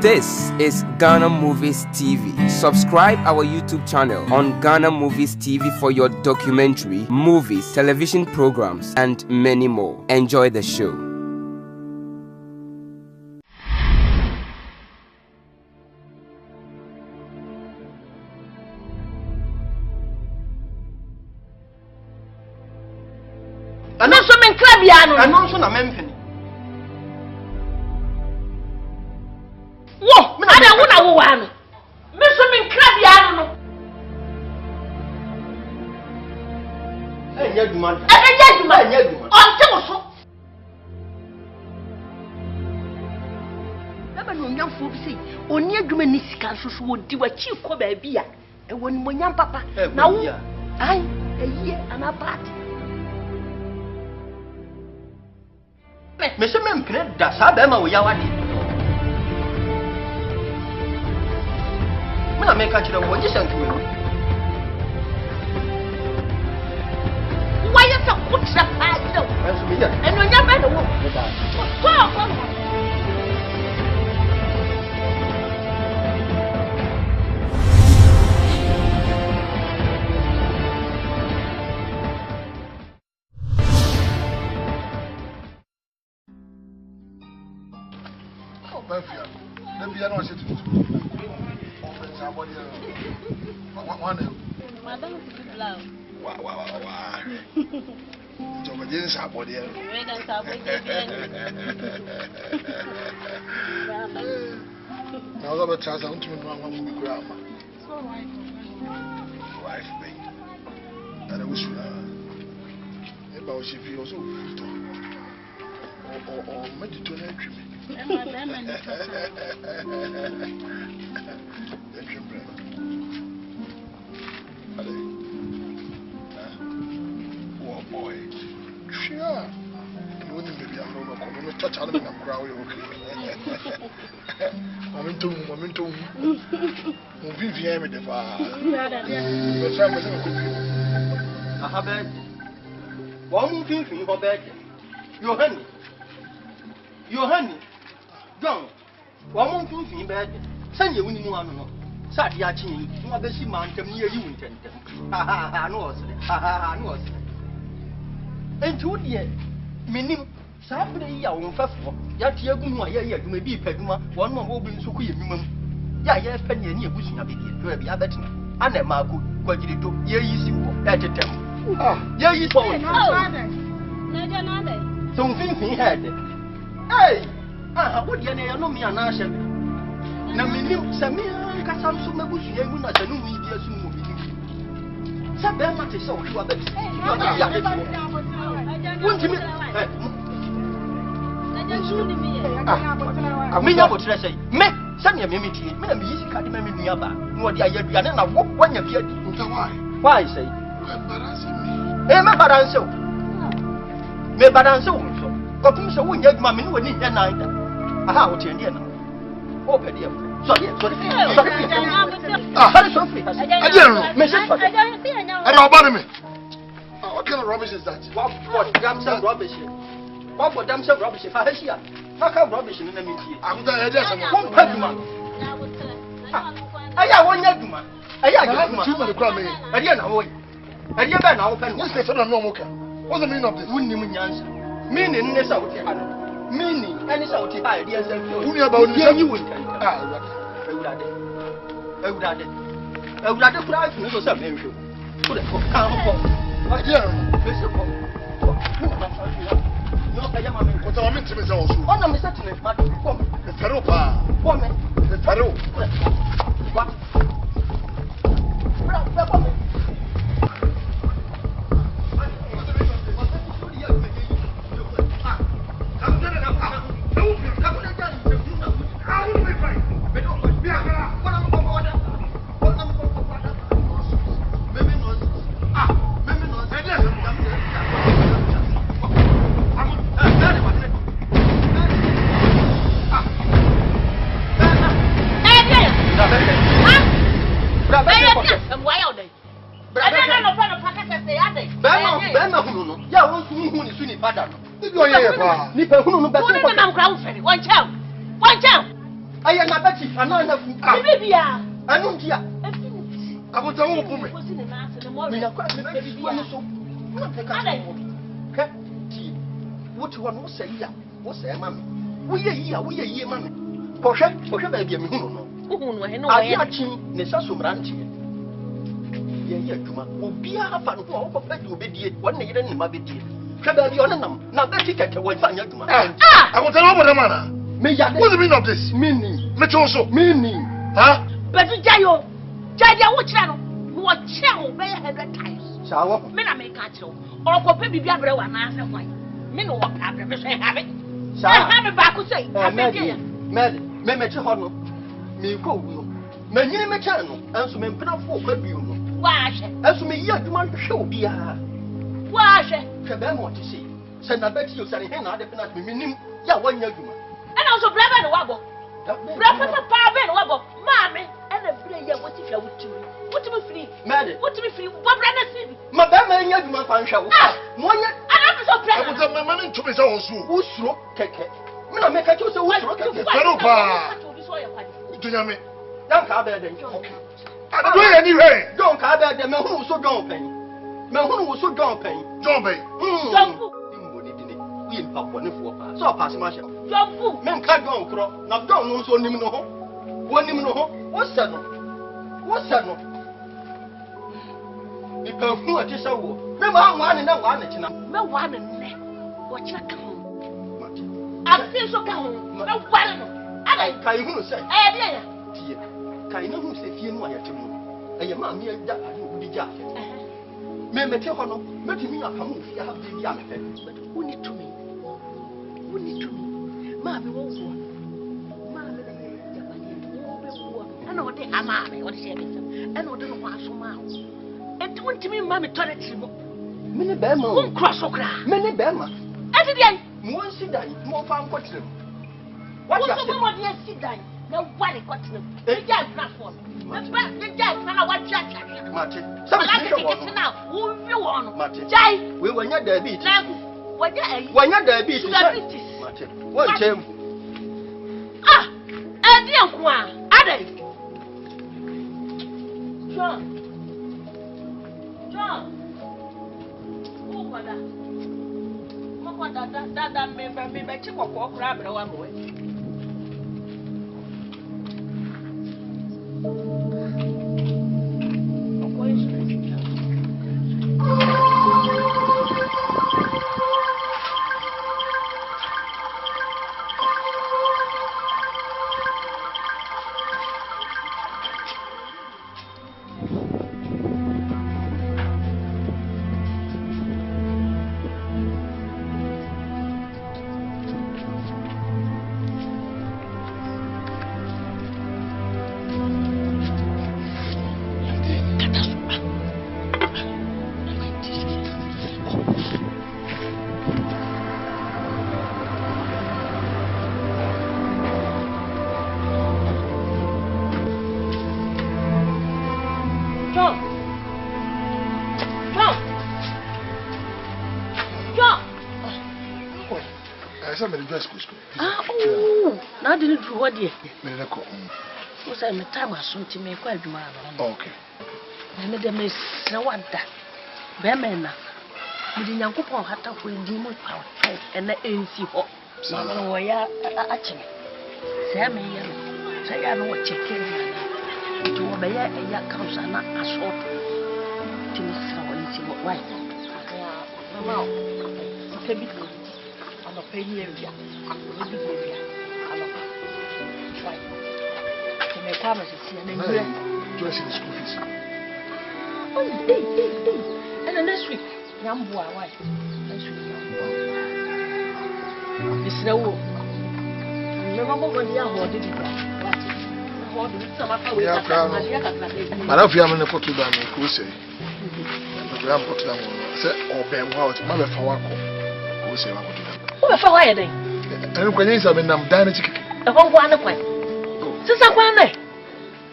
This is Ghana Movies TV. Subscribe our YouTube channel on Ghana Movies TV for your documentary, movies, television programs, and many more. Enjoy the show. What kind of rubbish is that? What damn some rubbish? What for damn some rubbish? If I hear, how come rubbish in the meeting? I'm the head of one pegman. I want you, man. I have too many crumbing. I didn't know. I didn't know. What's the sort of normal? What's the meaning of this? Wouldn't you answer? Meaning, this out here. Meaning, and it's out here. Yes, and you would. I would rather fly to know something. Put it for calm. My dear, Mr. Poku. No, I am a what I meant to Miss also. One of the settlements, the Taropa, woman, the Taro. What? I am not Betty, and I have maybe I don't hear. I will tell you, woman. What you want to say, what's that, mammy? We are here, mammy. For sure, baby, I am Nessasu Ranchi. Yeah, will be a fun for you be one year in my bed. Can I be on them? Now that ticket to one fine. I will tell you what the manner. May I what's the meaning of this? Meaning, Metroso, meaning, huh? But Jayo, what channel? What channel? Very 100 times. Shall men I make catch you? Or for baby Biabra and answer why? Men or what have it? Shall I have it back to say? Mad, Honor. Me go, many channel, and some penal for you. Wash, as me, you want to show be a wash. Cabin what to see. Send a bet you say, and I definitely meaning, ya 1 year. And also brother and wobble. Brother, papa and wobble, mammy, and a player. What if you would to me? What to be free, madam? What to be free? What brother see? Madame, and you must find show. One year, and I'm so proud. I was my money to me so soon. Who's rock cake? No, make a choose a way to rock cake. Do you mean? Don't have that. I don't do it anyway. Don't have that. The man who so don't pay. Man who so don't pay. Don't pay. We in Papa for so pass my shop. Jump, men can't go on crop. Now don't know so name no. One name no. What's that? What's that? You can feel it is a war. Remember one and one. No one and neck. What you come? I feel so calm. No one. I can't even say. Can you know say fear no yet? And your mammy and that would be just. May tell her, let me have come if you have the young effect. But who need to me? Who need to me? Mammy won't go. Mammy, I know what they are, mammy, what she has, and what they want so much. And don't to me, mammy, turn it to many Bama won't cross or cry. Many Bama. Every day, more sit down, more farm for them. What is the sit down? No one got them. The judge platform. The judge, and I want judge. Martin, some now. Who you want? Martin, Jai, we were not there beat. When you're there beat, Martin, what him? Ah, and the one, Addy. John. Oh, what that may be cheap or crab and one way. Oh, now didn't do what dear. Was I my time as soon to make quite my okay. I made a miss no one that. Bemena. We didn't go on hat up with demon power and the ANC hop. Some way actually. Sammy, say I know what you can do. Obey a young comes and not a short to Miss Sawin, what wife. Mamma, okay, I'm a penny area. I'm try to make cameras and dressing school fees. Oh, and the next week, young boy, wife. Next week, Miss Snow. Remember when you are did it? I don't feel I'm in the photo down in Kuse. I'm putting them on. Say, or Ben, wow, it's my father. Who say, who for why then? And when you have been dynamic, a whole one of way. Since I went,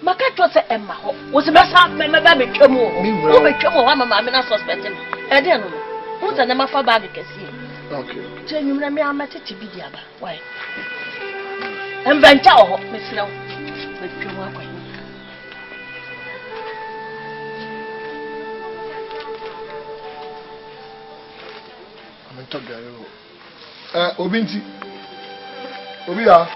my cat was a Emma, was the best half my baby come over. Who may come over, I'm not suspecting. I don't know. Who's the number for baby can see? Okay. Tell you, I'm at it to be the other. Why? Mbenta ho mesira wo. Betwe mu akwa. Amenta gayo. Obinti. Obi ya.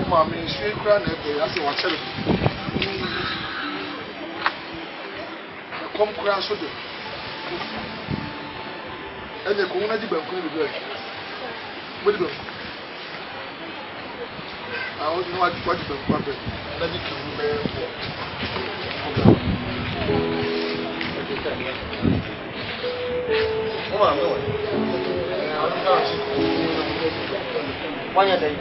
Mami, she kra na ko ya se wa chere. Kom kra so de. Ene ko na di ban ko ni be. Bodi be. Ah, o ni wa di ban ko be. Na di ki be. O ma me wa. Wanya dai.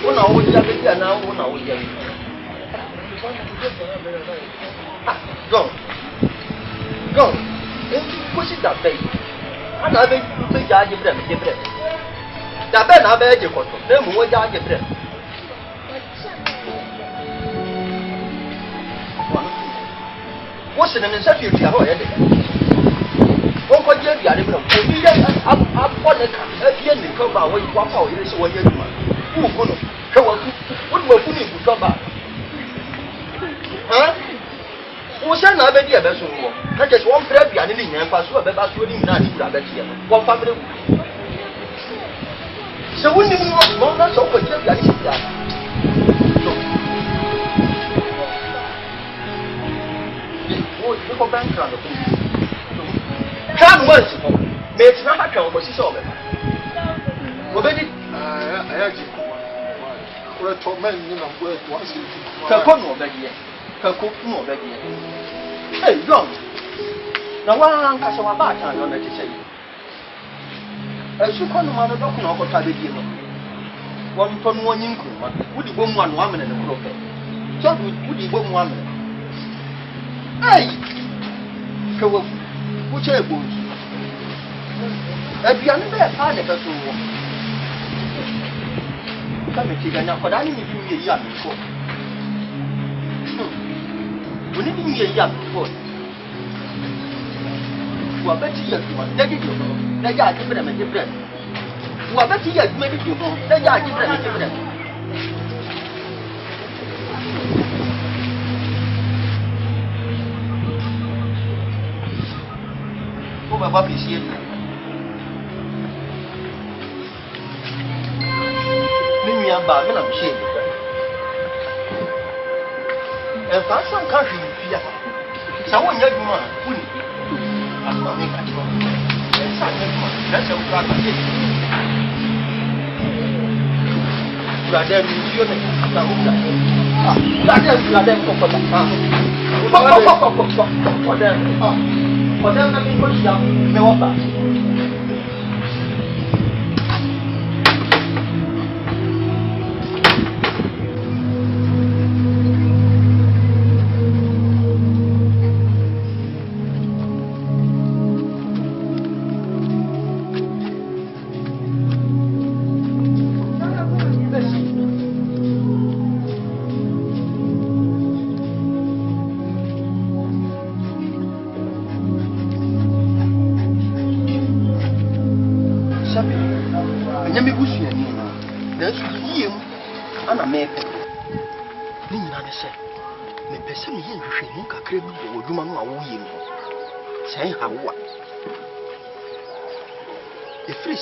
Una hoja bia na una hoja. Go. Go. Push it that way. Ana be be jaje bre me bre. Da be na be je koto. Na mu wo jaje bre. Wo se ne nsa fi fi ho ye de. Wo ko je bia de bre. Obi ye abọ ne ka. Ebie ne ko ba wo kwa pa wo ye se wo ye duma. Wo ko no. Ke wo ku wo ni ku so ba. Ha? Wo se na be di e be so wo. Na je so won pra bia ne ni nyan pa so be ba so ni na ni kura be tie no. Wo fa mre. Se wo ni mo na so ko je bia ni bia. Wo ko ban kra no. Kan mo si ko. Me ti na ha kan ko si so be. Wo be di ayaji. Wo to men ni na wo to asi. Ka ko no be di. Ka ko no be di. Hey, John. Na wa nka se wa ba ta no na ti sei. Esu ko no ma no doku na ko ta be di no. Won to no nyin ku ma. Wudi bo mu anu amene ne kro pe. So wudi bo mu amene. Hey. Ka wo ku che bo. Aduane be pa ne ka so wo. Ka me ti ga na ko da ni mi bi mi ya mi ko. When you hear young boy, who are better yet, you are begging you, they are different and different. Who are better yet, maybe you know, they are different and different. Oh, my baby is here. Mimi and Bargain of shame. And that's some country. Someone young woman, wouldn't I'm not making a joke. That's a black kid. Rather than you make for them, I mean, what's young? No,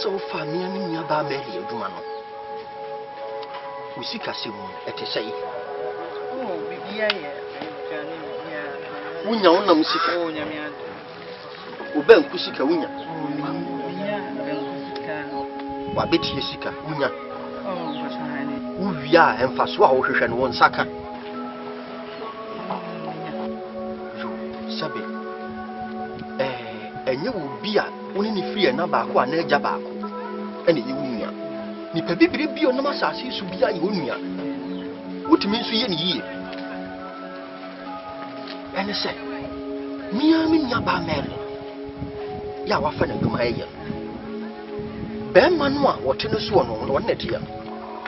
so far me and me about me here, woman. We see Casimon at a say. Oh, be Wunya on Musika, Ubel Kusika Wunya. What bit Yesika, Wunya? Oh, we are and fast wow, and one saka. Sabi, and you will be a only free and number who are near Jabako. And you union. Nipa bibiri bi o na masasi su bia ye onua. Wotimi nso ye ne yie. Ene se mia mi nya ba mere. Ya wa fa na duma ye. Be man no a wote no so no no na dia.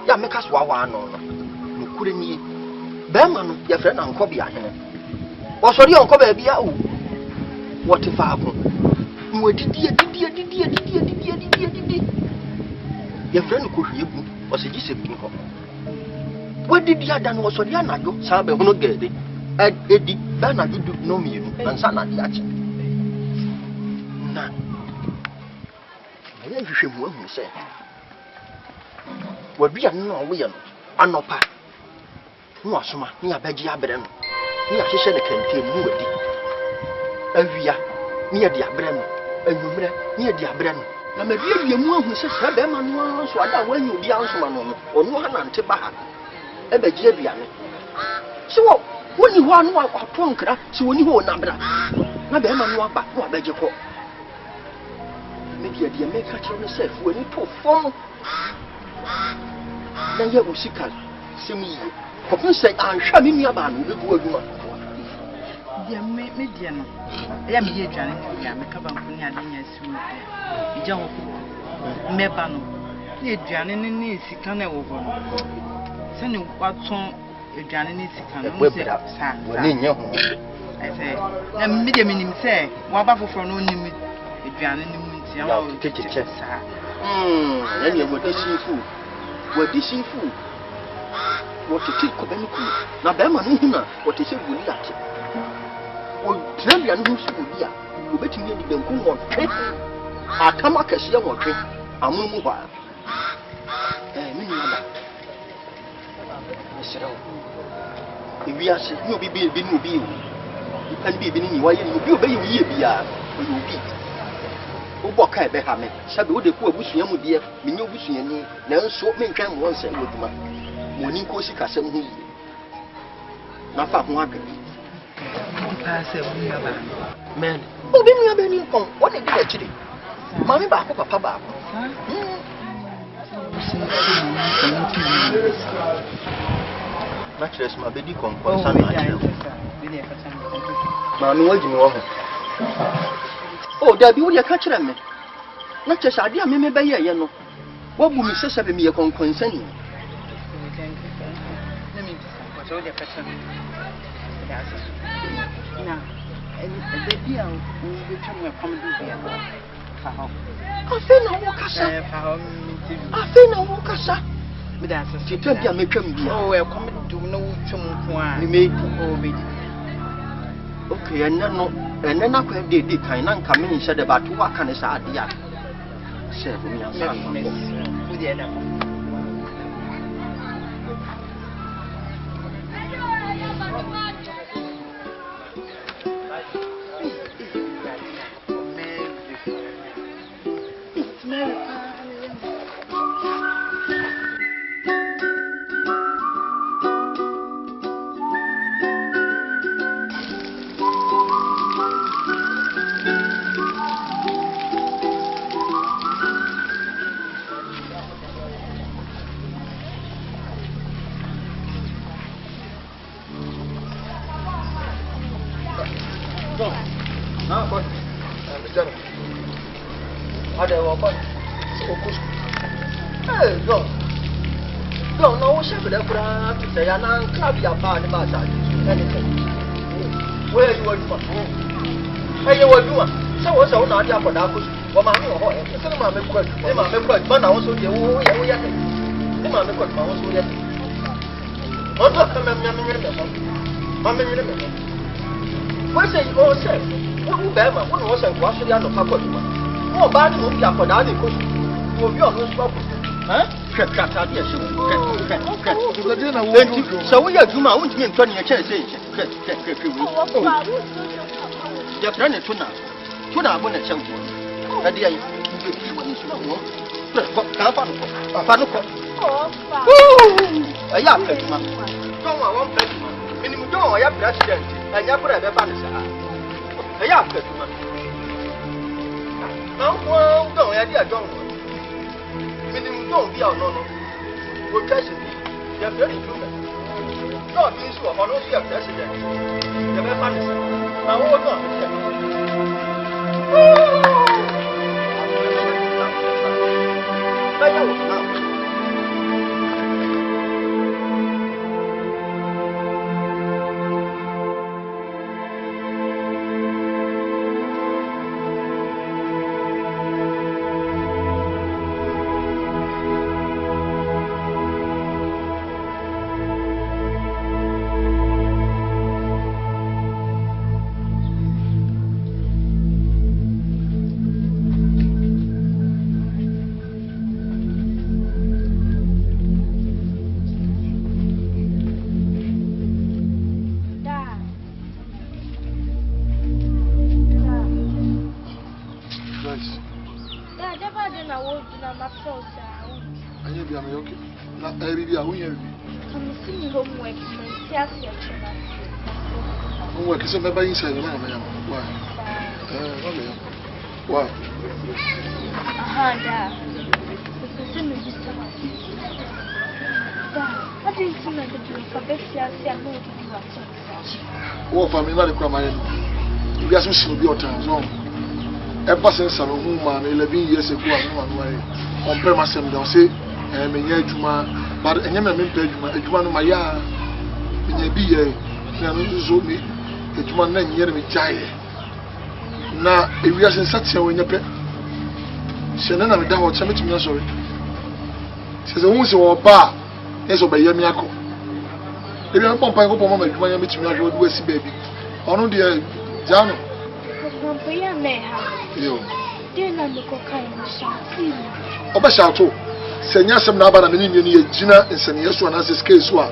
Ya meka so wa no no. Nokure ni. Be man no ya fra na nkobia hene. Wo sori onko ba bia o. what if I what did your friend could you was a discipline? What did you done was on Yanado, Sabe Honogade, and Eddie Bernard, you do know me, and Sana Yachi. None. I think you should move, say. What we are no, we are not. No, Suma, near Begia Bren. Near she said, I can tell you what did. Avia, near the Abren, and you near the Abren. Now, maybe you move, Mrs. Heberman, so I don't when you be answerman or no one antibahan. A Begian. So, when you want a punker, so when you want Nabra, Naberman walk back, no Begico. Maybe a dear make catch yourself when you perform. Then you will see color. See me. Papa said, I'm shaming me about the good woman. Dear Mediano, I am here, Johnny. I am a cabin and yes, John Mebano. Dear Johnny, and she can over. Send you what song Johnny she can whip it up, sir. I say, the medium in him say, what about for no name Johnny? Take a chest, sir. Then you were dishing food. We're dishing food. What to take Cobenco? Now, Bemana, what is it? Will you at it? Well, tell me, I know who be. You bet me the Benco on trip. I come back as young or trip. I'm mobile. If we are saying you'll be you can be being why you be you be. Oboka be ha me sabe wo de ko abusuya mu de me nyo busuya ni na nso me ntwan mo nsa woduma mo ni ko sika sem hu yi na fa ho aka pa se wo ya ba men obi nua be ni kon woni de la chiri mami ba ko papa ba ko na chires ma be di kon kon san na chire mami wajimi wo ho oh, there be what you catch them. Not just idea, me by ye no. What will Mrs. Sabe me a consent? Let me what all your catch them. Now, and the deal will return your comedy here. I feel no Wokasa. I feel no Wokasa. But that's a tell you, make him be. Oh, well, come to no chum. We made okay, and then I could did kind of come in and said about what kind of idea. Said me, who the other. Where you were from? Hey, you were doing so. Was all not for that. Well, my mamma quite, but I also do. We are the mamma quite, I also yet. What up, Mamma? What say you all said? What Bama? What was I watching the other Papa? Oh, bad movie for that because you will be on this problem. Huh? So we are doing my own to me 20 years. Your friend is tuna. Tuna, I want to tell you. I dare you. A young man. Don't want to minimum door, I have president, and you put a banner. A young man. No, don't, I dear don't. Minimum don't be our no. We're testing me. They're very human. Not being so, or not be a president. The banner. I will not. Joyce. Yeah, never did I walk in my house. I need to be okay. Not every day, I will hear you. I'm seeing homework. Homework is a member inside the man. Why? Why? I didn't see my good for Bessia. What family not the crime? You guys will be your time. No. Ever since I'm home, 11 years ago, on premise, they'll say, I'm a Juma, but I never meant Juma, my yard. Be a me, a Juma, near me, giant. Now, if we are in such a way, you pay. Shannon, I'm down with some sorry. Says a woman or bar, yes, obey Yamiako. If you're a pump, I hope I'm going to meet you, baby. I know the Jano. You. Obashato. Senya some naba na mini ni Gina and Senya so and as case wa.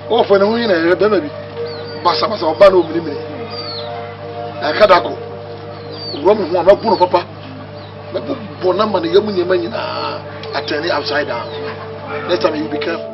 O for no yin e be maybe. Basa oba na obiri mini. E kadako. Rom ho amabu no papa. Mabu bonamba na yamu nyema nyina attend upside down. Next time you be careful.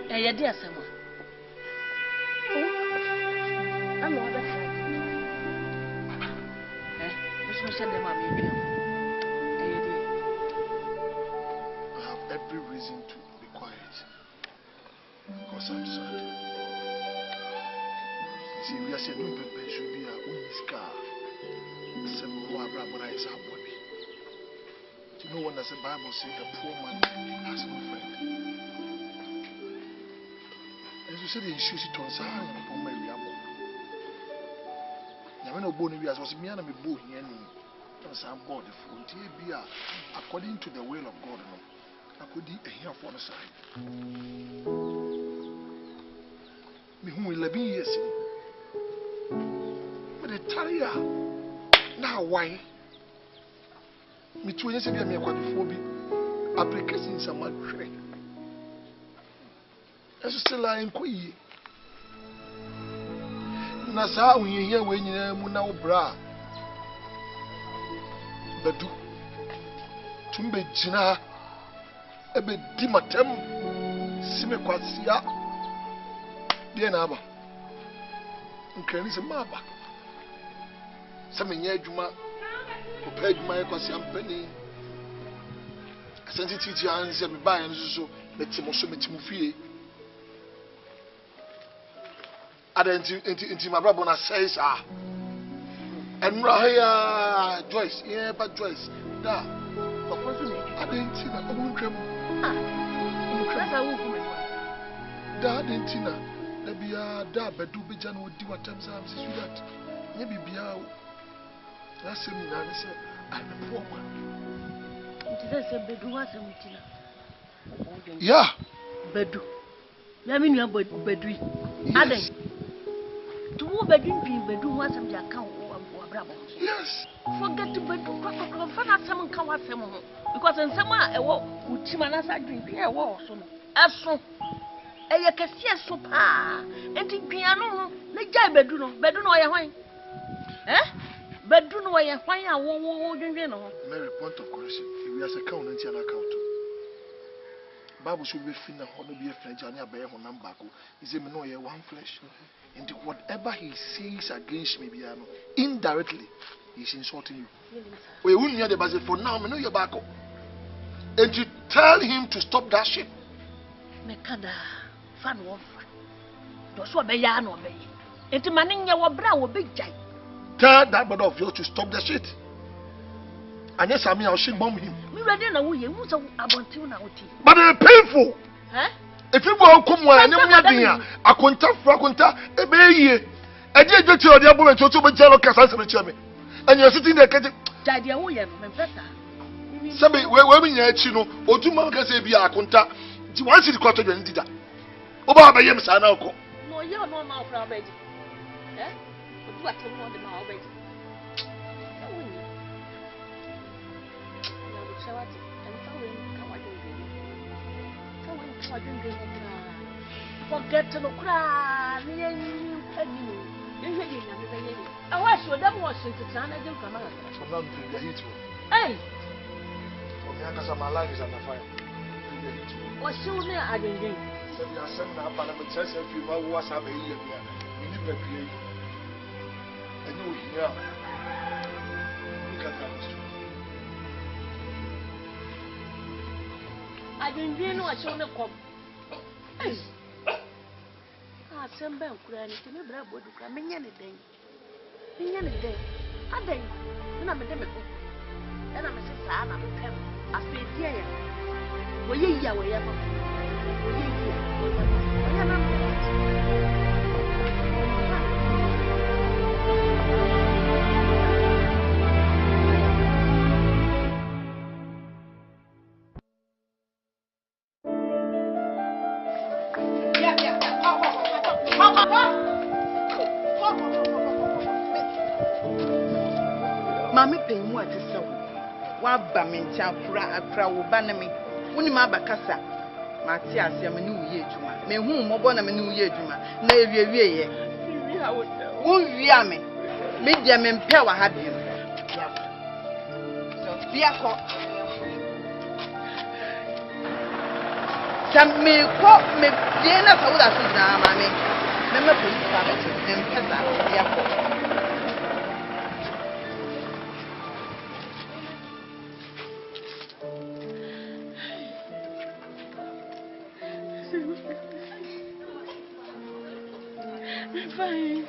Yeah, dear Samuel. I'm not a friend. Which we said the mammy. I have every reason to be quiet because I'm sad. You see, we are saying no people should be a woman's car. Some who are brother is a baby. Do you know what the Bible says? A poor man has no friend. As you said, the issues it on Sahara upon my reable. Yamano Bonnie was me and me boo here on some board the frontier according to the will of God. I could eat a hair for the side. Me whom 11 years but the terrier now why? Me 2 years ago, me a quadrophobia applications are my trade. As still lying quay. Nasa, when you hear when you know bra. Bedu Tumbe Gina Ebe Dimatem Simequasia Dienaba Nkanis Maba Samanya Juma Opeg my Quasiam Penny Ashanti teacher answer me by and so let him also meet Mufi. Into my brother says, and Raya Joyce, yeah, but Joyce, da. I didn't see that. I won't tremble. Da, didn't see that. There be a da, but do be Jan would do what times I'm saying that. Maybe be out. That's him. I said, I'm a poor man. It is a bedroom was a meeting. Yeah, Bedroom. I mean, you're bedroom. To move bedroom was in the account or bravo. Yes. Forget to bedroom for someone come with them because in summer a walk with Chimanasa drink a war soon. As soon as you can see a soup, and the piano, let Jai bedroom or your wine. Eh? Bedroom or your wine, I won't know. Mary, point of correction. If we have a count and an account. Bible should be finna, or be a French, and a bear on number. Is it no one flesh? And whatever he says against me, indirectly, he's insulting you. We wouldn't hear the budget for now, I know you're back. And you tell him to stop that shit. Mekada, fan one. Those who obey and obey. It's manning your brow will be jay. Tell that brother of yours to stop the shit. And yes, I mean, I'll shit bomb him. We ready now, we use about you now. But it's painful. Huh? If you go come where and you're a contact for a contact, a baby, I did get to the woman to be jealous as and you're sitting there. Daddy, we have better. Sabi we nya chi no otuma ka se bia akonta ti wan si kwato dwan dida oba ba yem sa na ko no ye no ma fra beji eh odu atem no de ma beji woni na lu chawati enta we ka wadun forget no kra ni yin pani no ye ye na me be ye awa so dem wo so titana je kama na ya hit hey my life is under fire. What's your name? I didn't think. You are sending up and I'm telling you what's happening here. You need to create. And you here. Look at that. I didn't know I showed a cop. Hey. Ah, some bank crying to me, brother, would come in any day. In any day. A day. And I'm a demic. And I'm a sister, I'm a pebble. I feel here. Will you hear where you are? Will you hear? Mammy pay more to so. What bamincha pra will ban me. When my bacassa, Matia, I'm a new year juma. May whom more born a new year juma. Nay, ye. Won't you me? Medium and power have you. So, be a cop. Some may call me, Diana, I would have said, Mammy. Remember, please, Father, and Pesa, be a cop. Fine.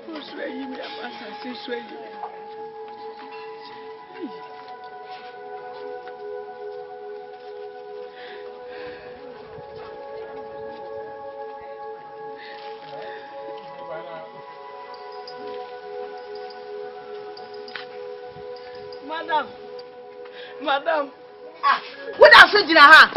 What's where you are, Master? Swear you. Madam. Ah, what else did you have?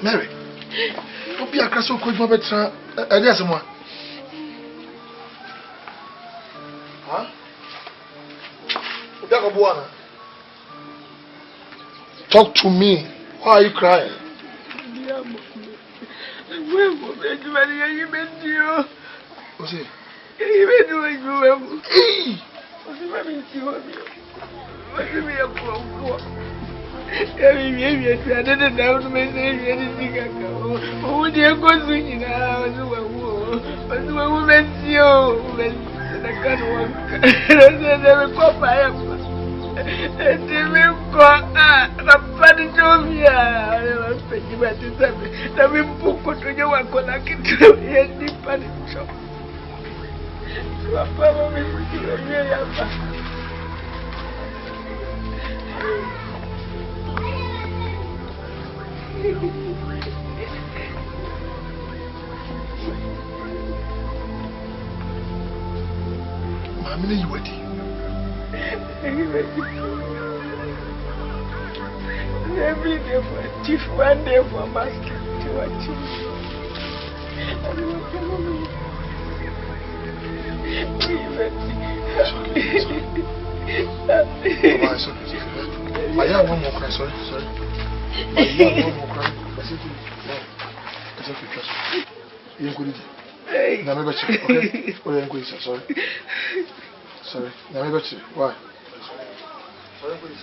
Mary, don't be a crass so quick, Mabetta. Yes, moi. Huh? Talk to me. Why are you crying? What's it? Mammy, you were every day for a chief, one day for a basket to a chief. I have one more cry, sorry. I have one more cry. It's okay, trust me. You ain't good. Now, maybe okay? Oh, you ain't good, sorry. Sorry. Now, maybe why? Sorry, please.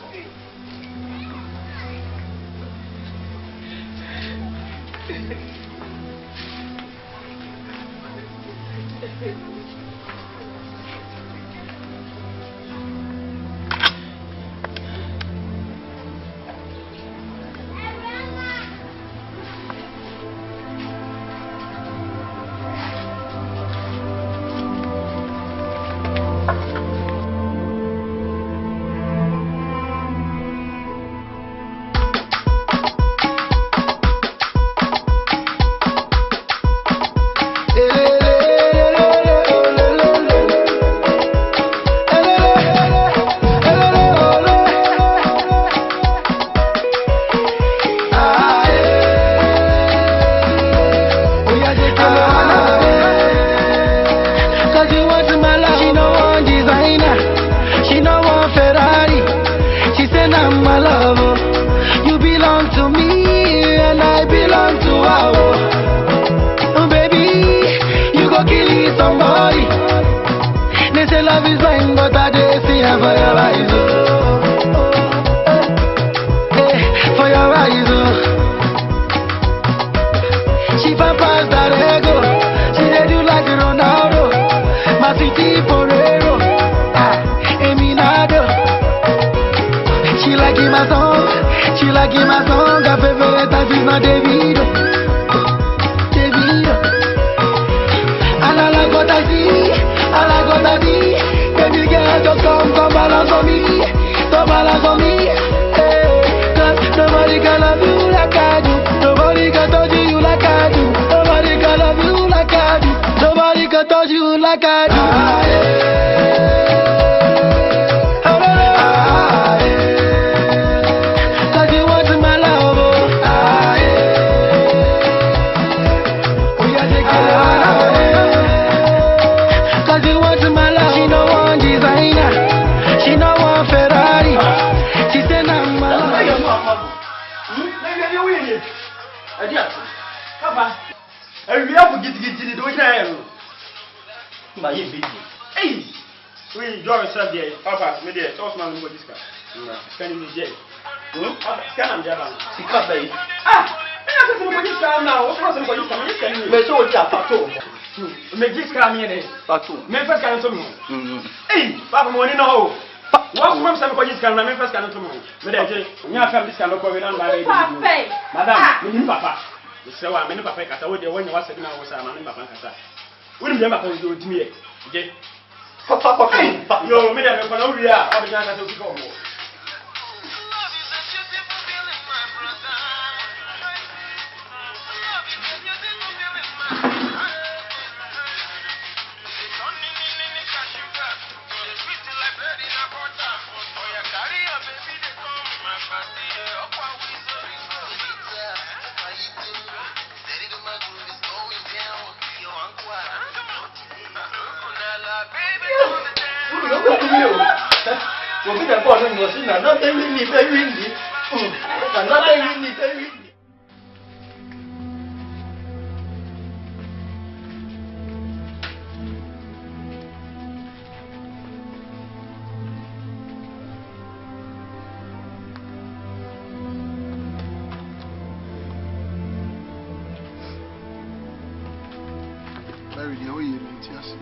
Tiasi.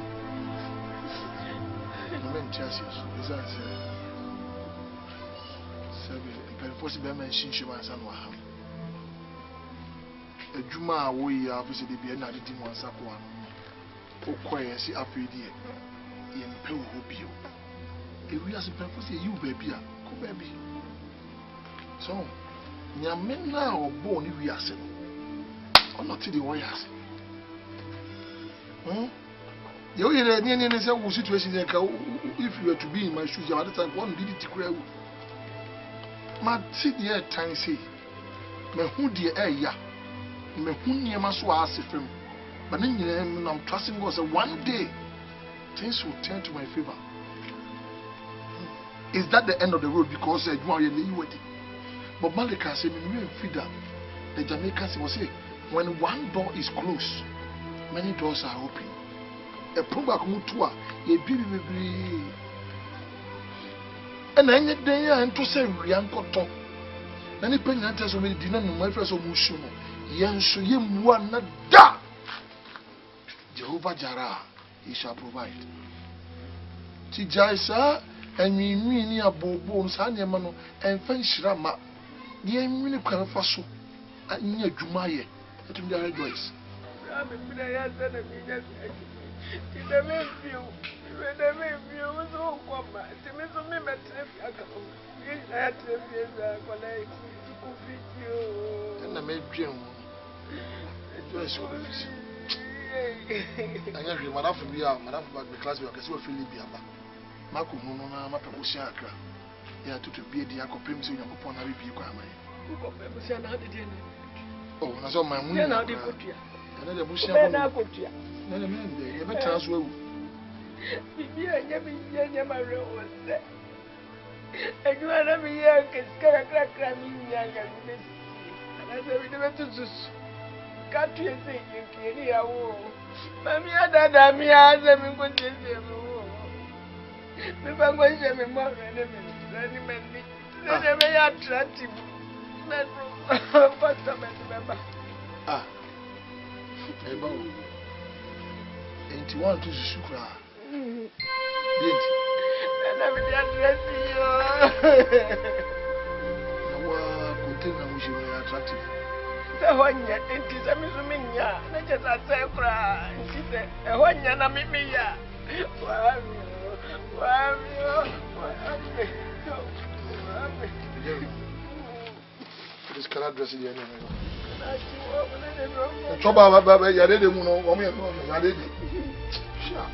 Men Tiasi. Is that seven? Possible mention she was on Waham. A Juma we obviously be another demon Sakwan. O quiet, see up with you. In Pew Hobio. If we are supposed to you, baby, go baby. So, Yamen now born if we are saying, or not to the warriors. You hear any situation if you were to be in my shoes, at the time one did it to crowd. My city time say, me who dear air ya, me who near my swas from, but then I'm trusting was a one day things will turn to my favor. Is that the end of the road because you are with it? But Malika said, when we feed up, the Jamaicans will say, when one door is closed, many doors are open. A probak mutua, a baby. And I need there and to say, Rianco Tom. Any penny enters with dinner in my first of Mushuno. Yansu yim one da. Jehovah Jara, he shall provide. Tijaisa and me near Bobo, Sanyamano, and Fenshirama. The enemy can faso and near Jumaye. Let him rejoice. And I made dream. I agree, Madame Fabia, Madame the class work as well, Philip Biaba. Marco Nona, Mapabusiaka. Yeah, to be the Akuapim Twi upon a review. Oh, I saw my moon. Another bush. Never transfer. I do not have a year, crack me young and I said, we never took this. Can't you think you can hear? Mammy, I don't have me as I'm going to say. If I'm going to say more enemies, let me attractive. Ah, ain't you want to Shukra? Did and I'm addressing you. No container which you are attractive. The one yet, it is a Mizuminia, not just a Sakra. She said, a one yana mimia. This cannot dress in the enemy. The trouble about Yadede Muno, or me, Yadede. Sure.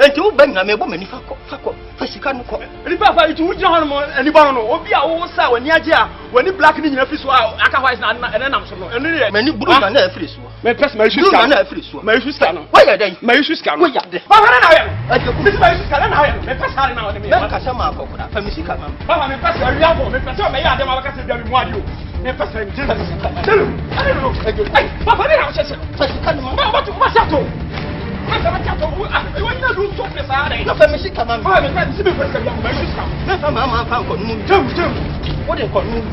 And you bring a woman if I go, Fashikan. Remember, it would John and the Bono, or be our sour when Yaja, when the black in your office, Akawa and I'm so many blue and free. My press my shoes and free. My shoes can. Why are they? My shoes can. Why are they? I this is my shoes can. I am press hard now. Casama, Famisica. Papa, my press a real my press my other market is very more you. My press I don't know. Papa, I just what's up? I want to do so for Saturday. No, family come on. I'm a friend. See me first. I'm my sister. That's my mama found on moon. What do you call moon?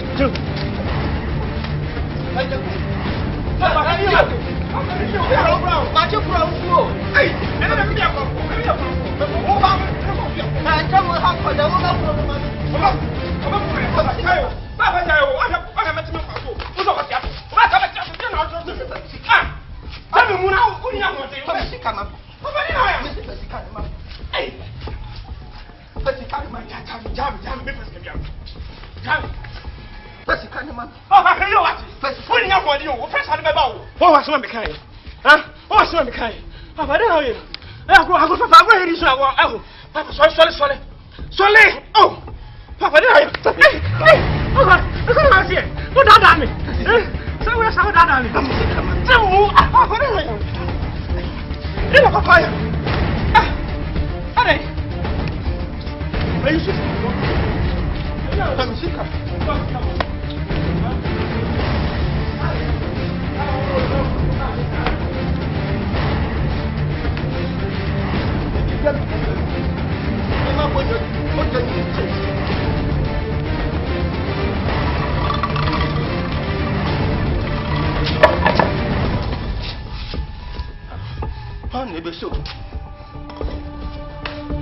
ebe so.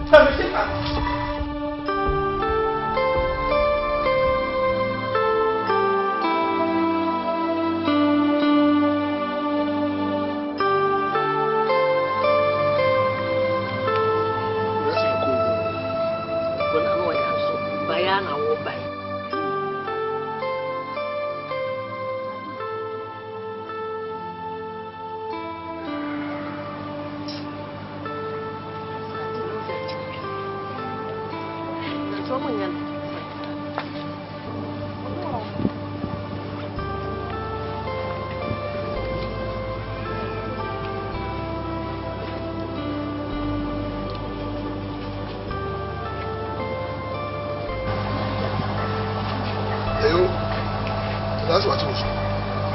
Come sit down. That's what it was.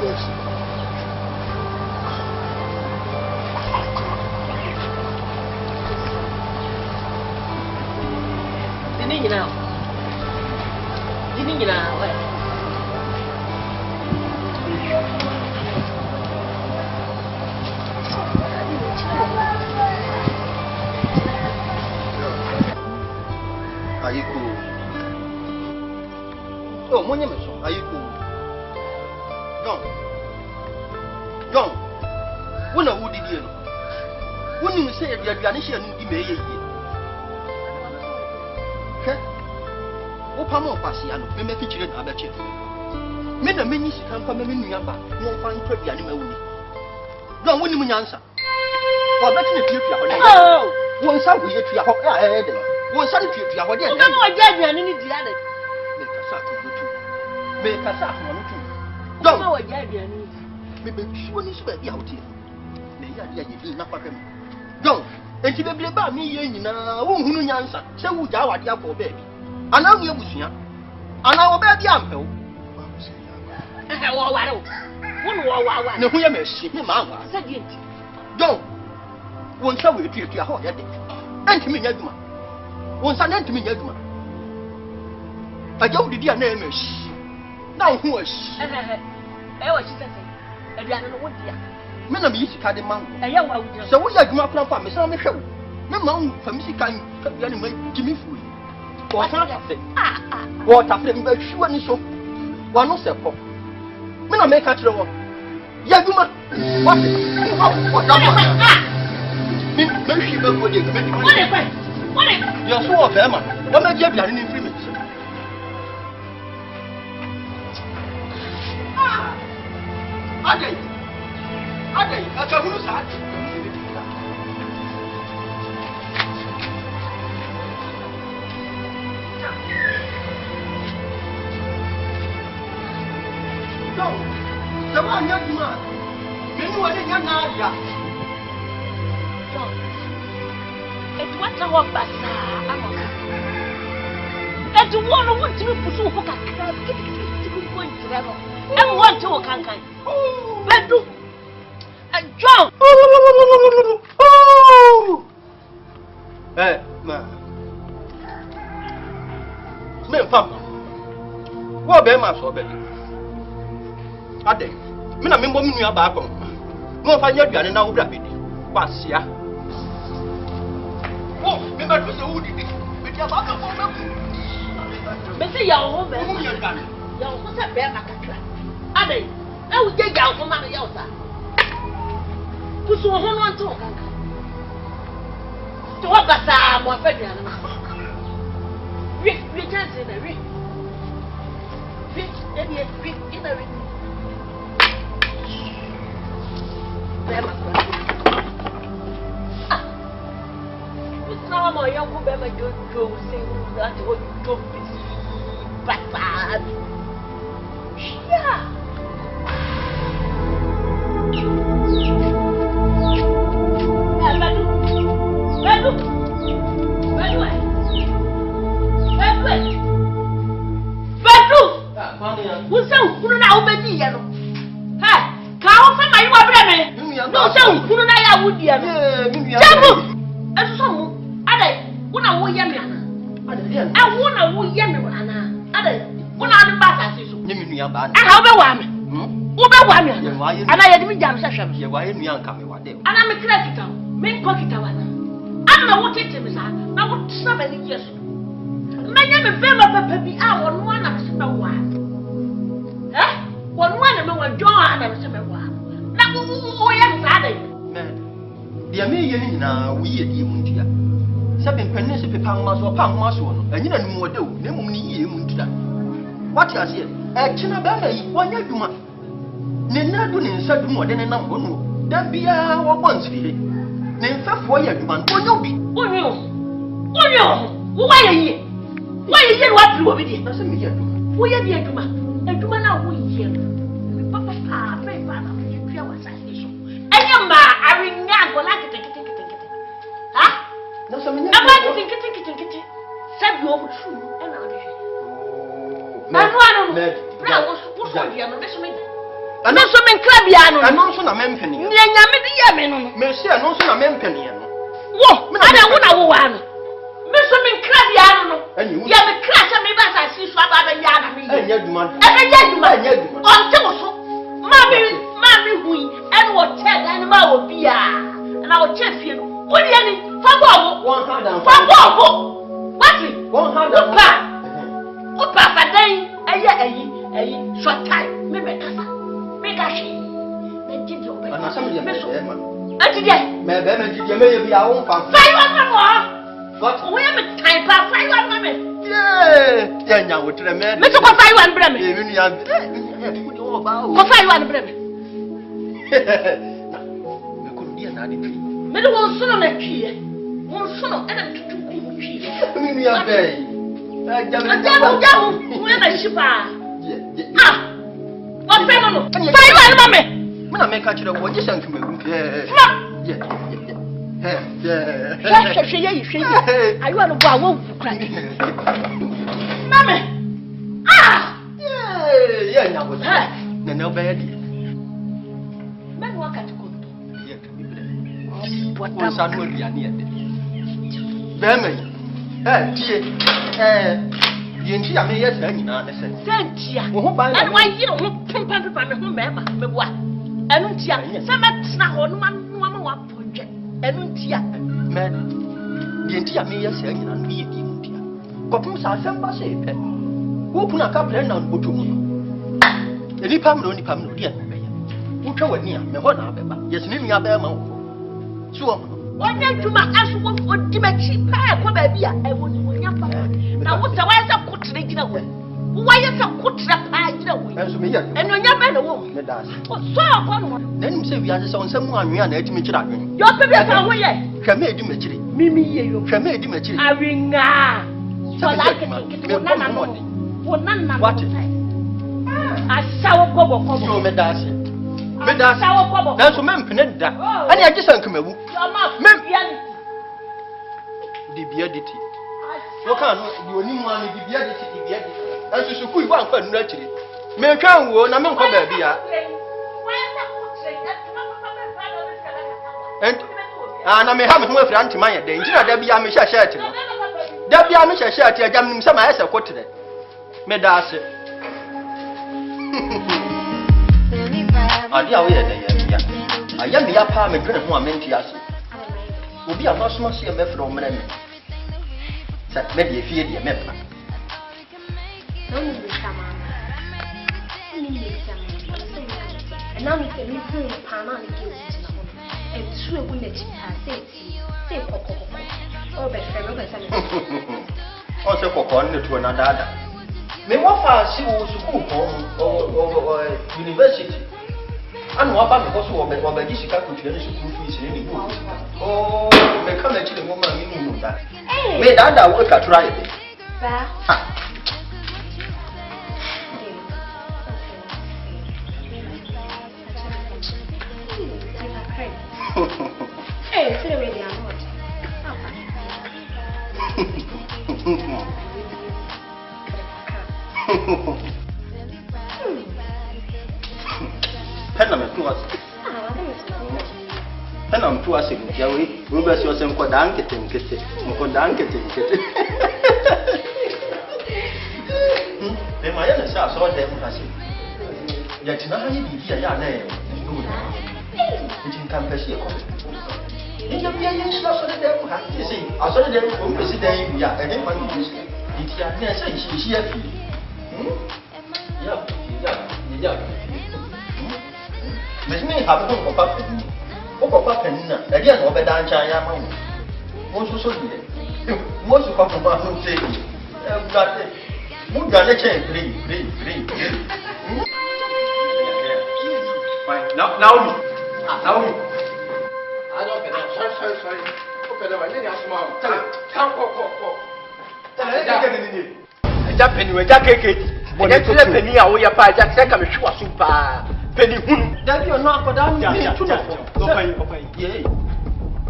Yes. Didn't you know? Didn't you know? Are you cool? Oh, my name is. Are you cool? John, when I would do, when you say you are Ganisha and you may ye. Opamo Pasiano, we may feature in other chief. Men a mini come from a miniamba, no fine pretty animal. Don't win me answer. Or better if you are. Oh, one son will get your head. One son if you are. What did I need the other? Make a sack of you too. Make a sack of you too. Don't know what I need. Maybe she won't sweat out here. May I get enough of him? Don't. And she will be about me in a woman answer. So would our dear for baby. And now you was here. And our baby uncle. No, we may see him. Don't. One shall we treat your heart. And to me, Yagma. One son and to me, Yagma. I don't dear name is. Now who is? Men of each kind of man. So we are going to come from the show. No man from Michigan can give me food. What a flame, but sure and so. One of the pop. Men I make a trouble. Yaguma, what? Maybe she will go to the you're so of them. What may you have done in freemans? Ade, akahunu sa. No, the one young man. Many were the young area. It's what I want, but I'm okay. And to one who wants to pursue Hoka, going to level. And one to a cancan. Bedroom. And John! Oh! Eh, ma. Me papa. What be ma so be? Ade. Me na me mbom nua ba akon. Mo fa nya aduane na wo bra bedi. Kwasia. Oh, me ba do se wo didi. Me dia ba ka mo me. Me se ya wo be. Mo nya aduane. Ya wo se be makakra. Ade. E wo je ya wo ma no ya wo sa. Kusu ho no anto kanka. To wa basa mo fa duane na. We can't say that. We in a no more young woman don't sing that what don't be bad. Yeah. Who's so good now, Betty? Ha! Cow from my water. No, so good I would hear. And some other one I will yam. I want a wood yam. Other one out of batters. And how about one? Over 1 million. And I had me jam session. Why am young coming one day? And I'm a credit. Me kokitawana. Ama wote temisa. Na wote sabe ni Yesu. Manya me bema papa bi a wono ana se be wa. Wono ana me wa John se be wa. Na wo ye nzade. Dia me ye ni na wo ye die muntia. Sabe penne se pepa ma so no. Anyina ni mu odewu, na mum ni ye muntia. What you say? China bema yi wonya dwuma. Ne na du ne nsa du mo de ne nam hono. Da bia wo bonsiri. Ne mfafo ye dwuma no onyo bi. Onyo. Wo wa ye yi. Wa ye yi wa pri wo bi di. Na se me ye dwuma. Wo ye bi adwuma. Adwuma na wo ye. Papa me ba na me twa wa sa so. Enye ma aringa go la kete. Ha? Na se me nya. Aba kete. Sabi wo tru e na wo de. Ano. Bra wo so dia no me so me. Ano so me krabia no. Ano so na mempeni. Nya me di ya me no. Me se ano so na mempeni no. Wo, ada wo na wo wa no. Me so me krabia no. Ya me krasha me ba sa si so aba ba ya na me. Enya duma. Enya duma. Onte wo so. Mami hui, en wo tell en ma wo bia. Na wo che fie no. Wo dia ni fa bo wo. Fa bo. What? Opa fa den eyi so time me be kasa. Me ga hwe. Me jidi obe. Ana sam dia me so. Atide. Me be me jidi me ye bia wo mfa. Fa yo na mo. What? Wo ye me time pa fa yo na me. Yeah, nya wo tre me. Me so ko fa yo an bre me. E mi nu ya. Ko fa yo an bre me. Na, me ko dia na de twi. Me de wo so no na twi e. Wo so no e na tutu ku twi. Mi nu ya be. Jamu, wo na shipa. Ah. What say no? Fa yo an me. Me na me ka kire wo je sanku me wu. Hwehwehwe ye. Ayo no bo a wo kura. Mame. Ah! Yeah, nya wo. Na na be di. Men wa ka tiko. Yeah, ka bi bre. Wo sa no bia ne ede. Be me. Tie. Yenti ya me ye sa nyina na se. Sentia. Wo ho ban. An wa yi no ho pempa me ho mema me boa. Enu ntia. Se metna ho no ma wa podwe. Enu ntia. Me. Yenti ya me ye sa nyina no ye di ntia. Kopum sa asem se pe. Wo kuna ka plan na boto mu. Eni pam no dia no be ya. Wo twa wani a me ho na abeba. Yes ni nua be ma wo. So Onya dwuma aso wo odimachi pa ko ba bia e wo ni wonya pa. Na wo ta wa sa kotre gina wo. Wo ya sa kotre pa gina wo. Enso me ye. Eno nya ba na wo. Me das. O so ko no. Na nim se wiase se onsam anwe na edi me kira adwen. Yo pe bia fa wo ye. Hwa me edi me kiri. Mimi ye yo. Hwa me edi me kiri. Awinga. So la ke wo na na no. Wo na na. What? Asawo kobo. So me das. Me das. Na so me mpene da. Ani agi sanku mewu. Mem. Dibiadity. Wo kan no di oni mu ani dibiadity. Anso so kui wa nfa nu akiri. Me twa wo na me nkọ ba bia. Na me ha me ho afira antima ye de. Njira da bia me hye ati no. Da bia me hye ati agam nim se ma ese kotre. Me da ase. Adi awo ye de ye bia. Ayam bia pa me dwene ho amenti ase. Obi a masoma se me fro mre me. Sa me de fie de me pa. Now me say me hu pana ni ke uti na ho. E tu ewu na chi ha say kokoko. O be frem o be say me. O se kokko ni tu na dada. Me wo fa si wo school ko university. Anu aba me ko so wo be gi sika ko tire ni school fees ni go. Oh, me ka na chi le mo ma mi nu da. Me dada wo ka try be. Ba. Hey, sit away there, what? Pena me tu ase. Pena me tu ase ya we be si ose nko da nkete. Nko da nkete. Be ma ya na sa so de mu ase. Ya tina ha yi bi ya na e. Nti kan pese ko. It's a piano, so that they have to see. I saw them from the day, yeah, and then one is it's a she's here. Yeah. Miss me have a book of Papa Penina, again over down China. Most so most of Papa who say, Muda the chain, free. Fine, now me. I don't get that. Sorry. Okay, I need a small. Tell me, Jack, when you tell Penny, I will apply Jack, I'm sure super Penny. That you're not for down. Yeah.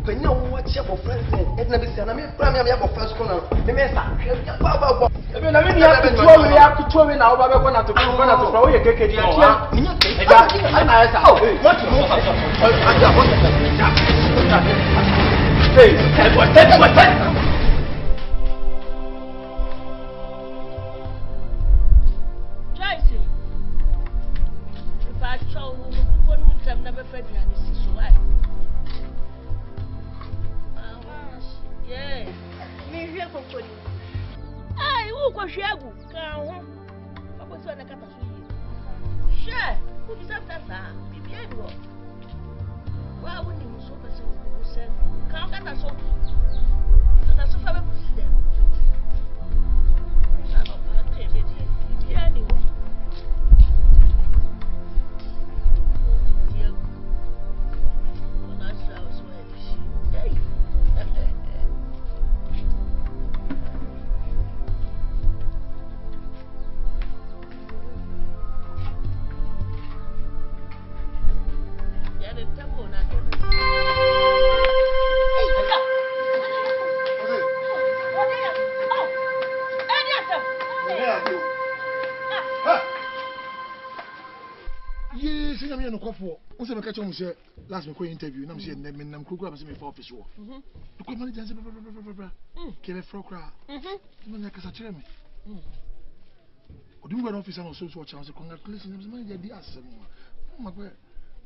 When you watch your friends, it's never said, I mean, primary first corner. The mess. I have to throw in our Baba to throw your cake. Last me interview, I'm saying them I'm cook up as me for office work. The company dance came a frog cry. Man, like a chairman. Or do an office and social chance to congratulations. My idea, my boy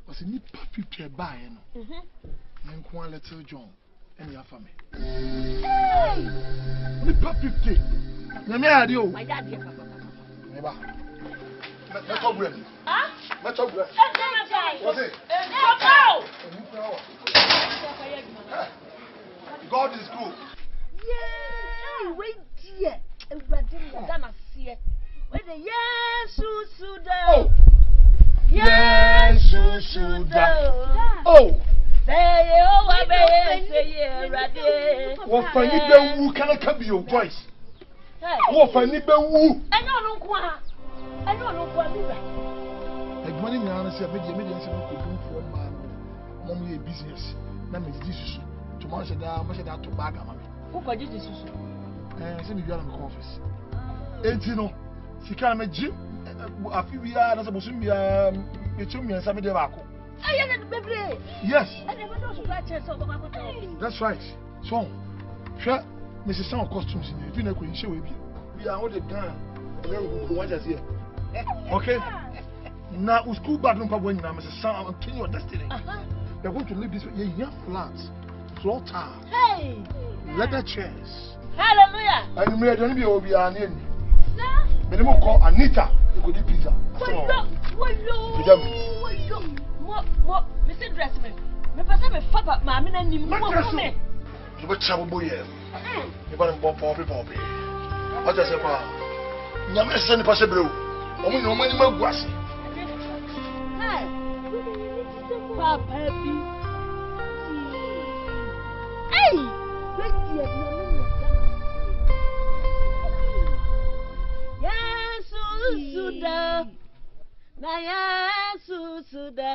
was a nip puppy buying. And one little John and your family. Nip puppy. My daddy, Let's talk with him. Let's talk with him. What's it? God is good. Yeah, wait here. Gonna see it. Wait the Yes, Oh. Say What for you who cannot come your voice? What for you who? I don't know. Like money now, I say, I made for mommy business. Now, this tomorrow, I to bag. Who could you this? Send me your office. 18. She can't make Jim. A few years, as a Muslim, it's me and some of the Yes, that's right. So, sure, Mrs. Sound costumes in the dinner. Show you. We are all the gun. What is here? Okay. Now, school bathroom for when I'm a son of your destiny. You're going to live this way. You're flat, floor tile, leather chairs. Hallelujah. And you may don't be obedient. But they will call Anita. You could eat pizza. Mr. Dressman, my person, my father, my men, and you will travel boy. You better go for poppy. What does it mean? You may send possible. Only no money more grassy. Papa, hey, yes, Suda, Suda.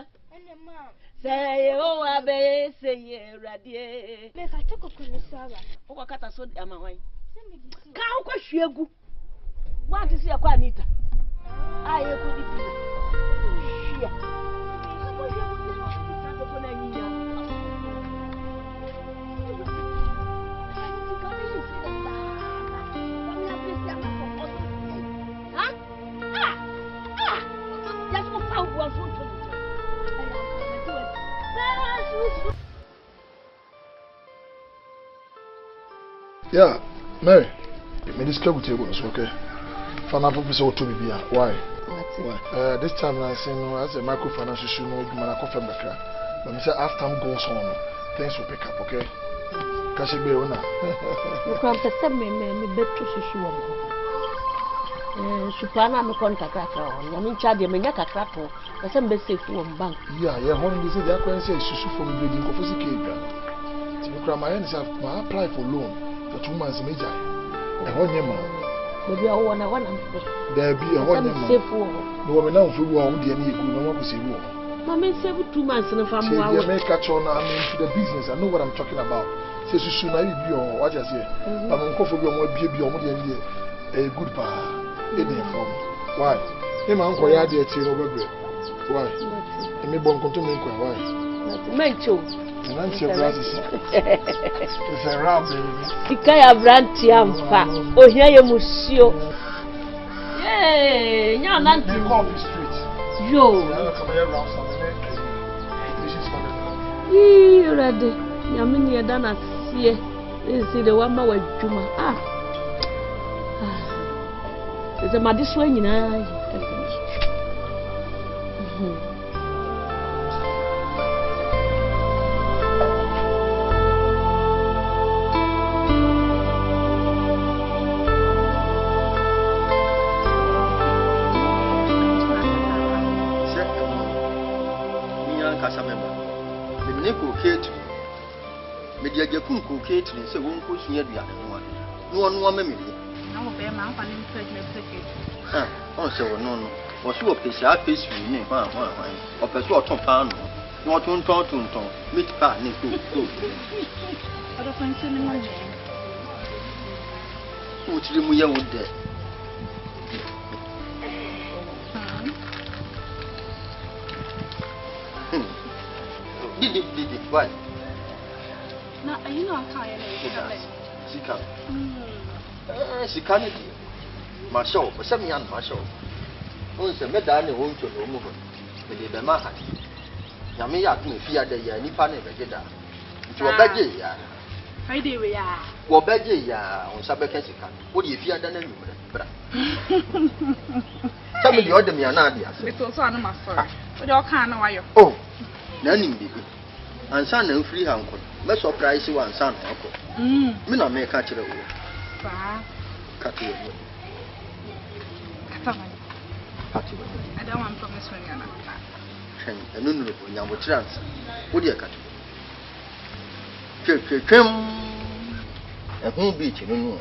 Say, oh, I be say, Radie. If I took a Kunisara, oh, Kata so am I. Can't question you. Want to see a Quanita? I could be. Yeah, Mary. Me discuss with you, okay? Fan up episode 2 BBA. Why? Why? This time I say no as a microfinance issue no man I confirm the car. But me say as time goes on, things will pick up, okay? Cash be ona. From the same me better issue. Supana me contact on. I mean, charge me nyaka krato. The same be safe for bank. Yeah, when they say they are say susu for me building ko fosi kega. Ti me kra my hand say I apply for loan for 2 months major. E ho nyema. Maybe I want there be a one safe for. No me now for wo de na egu no ko save wo. Mama save 2 months in farm. Say they make catch on I'm into the business. I know what I'm talking about. Say susu na bi o what you say. But me ko for bi o mo bie bi o mo de a good pa. Why? Him uncle ya de ti no bebre. Why? Me bon konto me kwa why? Mencho. And answer glasses. It's a round baby. Sikaya branti amfa. Ohia ye musio. Yeah, nya nanti coffee street. Yo. Na come here round some this is for the ready. Nyamini ya dana sie. Isi de wama wa juma. Is a madiswa nyina. Media Jakun cookate and say one push near the other one. No one memory. No, bear my family pregnant. Also, no, was you a piece of piece for me, or persuade Tom Pound, not one ton, meat pan, Nico. I don't find any money. Which we are with there. Did it, what? Now, you know, I'm tired of she can't. My show, for some young marshal. Once a medal won't to no movement. But the Mahat. Yamia me fear the Yanipane Vegeta. To a beggar, ya. How do we are? Well, beggar, ya, on Sabacasica. What do you fear than any brother? Tell me the other Mianadia. It's also on my story. But all kind of why. Oh, Nanny, baby. And son and free uncle. Let's surprise you and son, uncle. Mina may catch it away. Cut you. I don't want promise when you're not. And no, you will chance. What do you cut? And who beat you?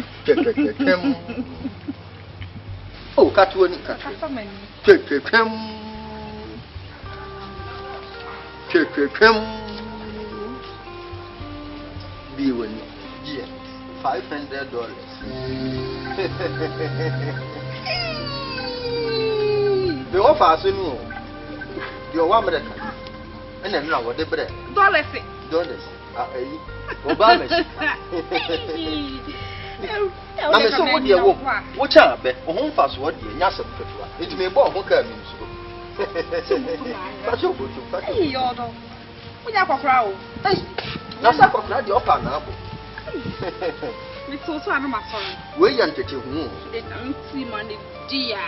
Oh, cut one. Be when you $500. The offer is no. You're 1 minute. And then now what the bread? $dollars. Obama. I'm so what you walk. Watch out, bet. Home fast what you Yasam. It may bomb who can mean so. But you put your we have a crowd. That's a crowd, the offer now. It's also an amateur. We ain't take you home. They don't see money, dear.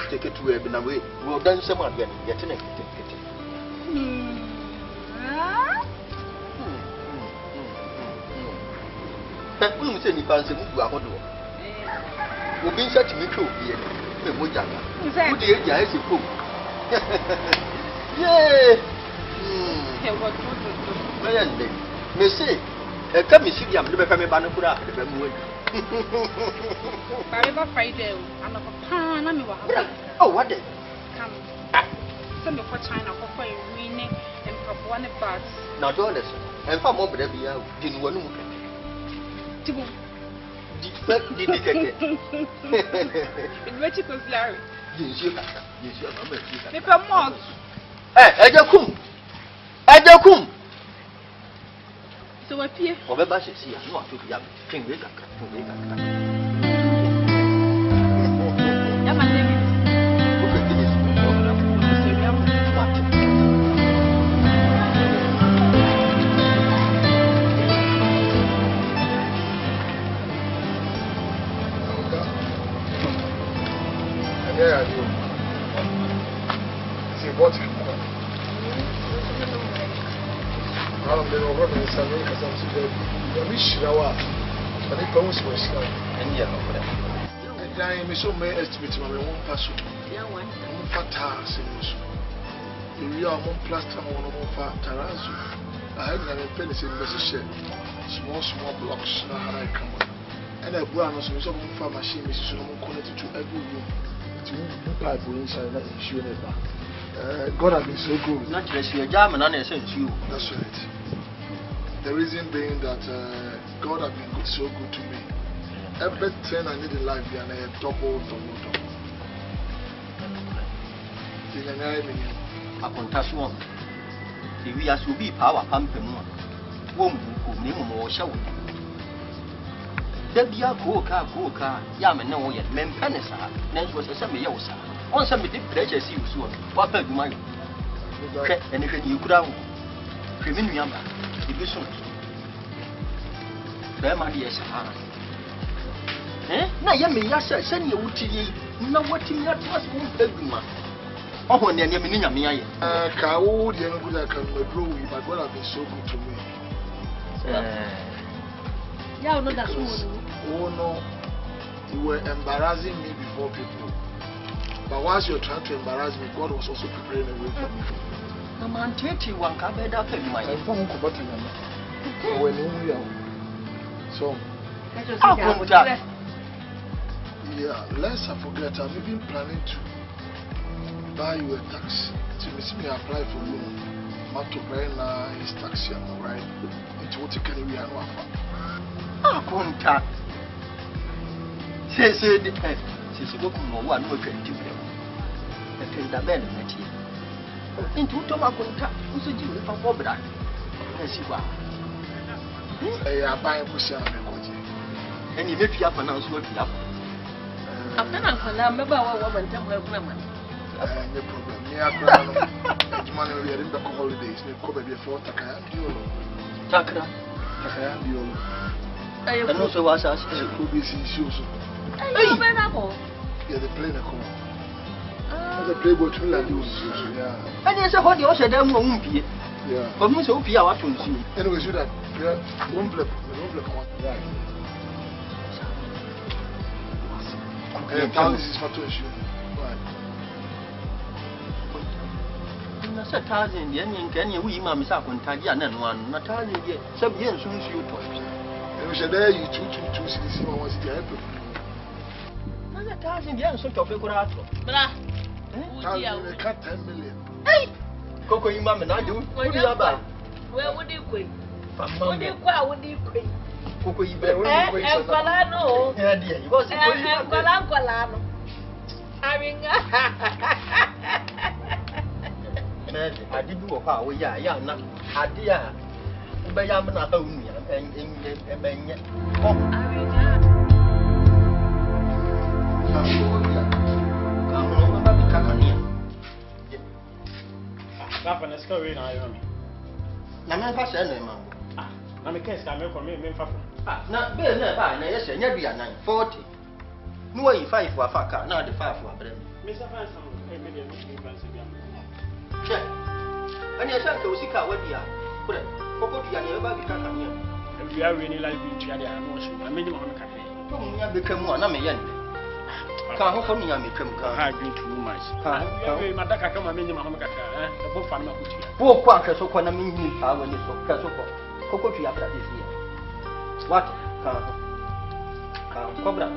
Take it to where been away. We'll done some again, getting it. Who say you fancy who are hot? We'll be such a micro here. Who did you as you cook? Yay! Me say, come and see the Amber family banana. Friday, I'm a pan. Oh, what day? Come. Send me for China for winning and for one part. Now, $dollars. And for more, but every year, didn't want to. Did it Larry? You Ejakum. So what here? Or the see, I'm not too young. King bought him. I'm the over the Sunday because I'm so baby. The Mishrawa, but it comes with snow. And yeah, and I am so may estimate my own passion. Fatas in this. We are one plaster on one fat terrazzo. I have never finished in position. Small blocks, I come on. And I brought us some farm machine, Mrs. Solomon connected to every room. To pipe inside that issue. God has been so good. Not just your jam and unassent you. That's right. The reason being that God has been so good to me. Everything I need in life, I have double. Upon Taswan, if we are to be power pumping one, woman who name more show. There be a coca, yam and no yet, men penisa, then was a semi yosa. On some big pleasure, see you soon. What have you mind? And if you could have criminal, if you soon. There, my dear, eh? Now, Yammy, yes, send you to ye. No, what you not was one. Oh, when you're meaning a mere cow, the young good I can grow, but God has been so good to me. Yeah, no, that's oh no, you were embarrassing me before people. But once you're trying to embarrass me, God was also preparing a way for me. I'm on 31 covered up in my phone. When you are so, yeah, lest I forget, I'm even planning to buy you a tax to miss me apply for loan. Mato very nice taxi, right? Into what you can be an offer. Ah, contact. Say, one more can do them. I think the bed met you. Into Toma contact, who's a Jew from Bobra. As you are. I buy a pussy and you make you up and I'll smoke you up. I've done a member of a woman, tell her woman. No problem. Me money we are in the holidays. Me come before Takayam Diolo. Takayam Diolo. And also was us could be shoes. Hey, yeah, the plane a call. The playboy to land you. Yeah. And yes, I heard you also damn won't be. Yeah. But Miss Opie, I want to see. Anyway, should that one flip. Right. This is for 2 issues. I said, Tarzan, the Indian can you we mammy up on Tagian and one, not Tarzan yet. Some years soon you talk. And we said, there you two cities was the apple. Not Tarzan, the answer of a curato. Tarzan, cut 10 million. Hey! Coco, you mamma, I do. What do you about? Where would you quit? What do you quit? Coco, you better quit. Colano. Yeah, dear, you was a Colano. I mean, I did do a power, we are young, idea. By Yamana only, and Ben. Oh, I story now. I'm not saying, I'm a case I'm for me. Not better, yes, and you'll be a 940. No way, 5 for a fucker, not the 5 for a brand. Mr. Fanson, check. And your son to seek out what you are. Put it. Coco, you are never become here. And we are really like each other. I mean, you have become one. I'm a young. Can't hold me. I may come. I drink too much. Madaka come a minimum. The both family. Poor Quacker, so when I mean, I when you saw Casoko. Coco, you after this year. What? Cobra.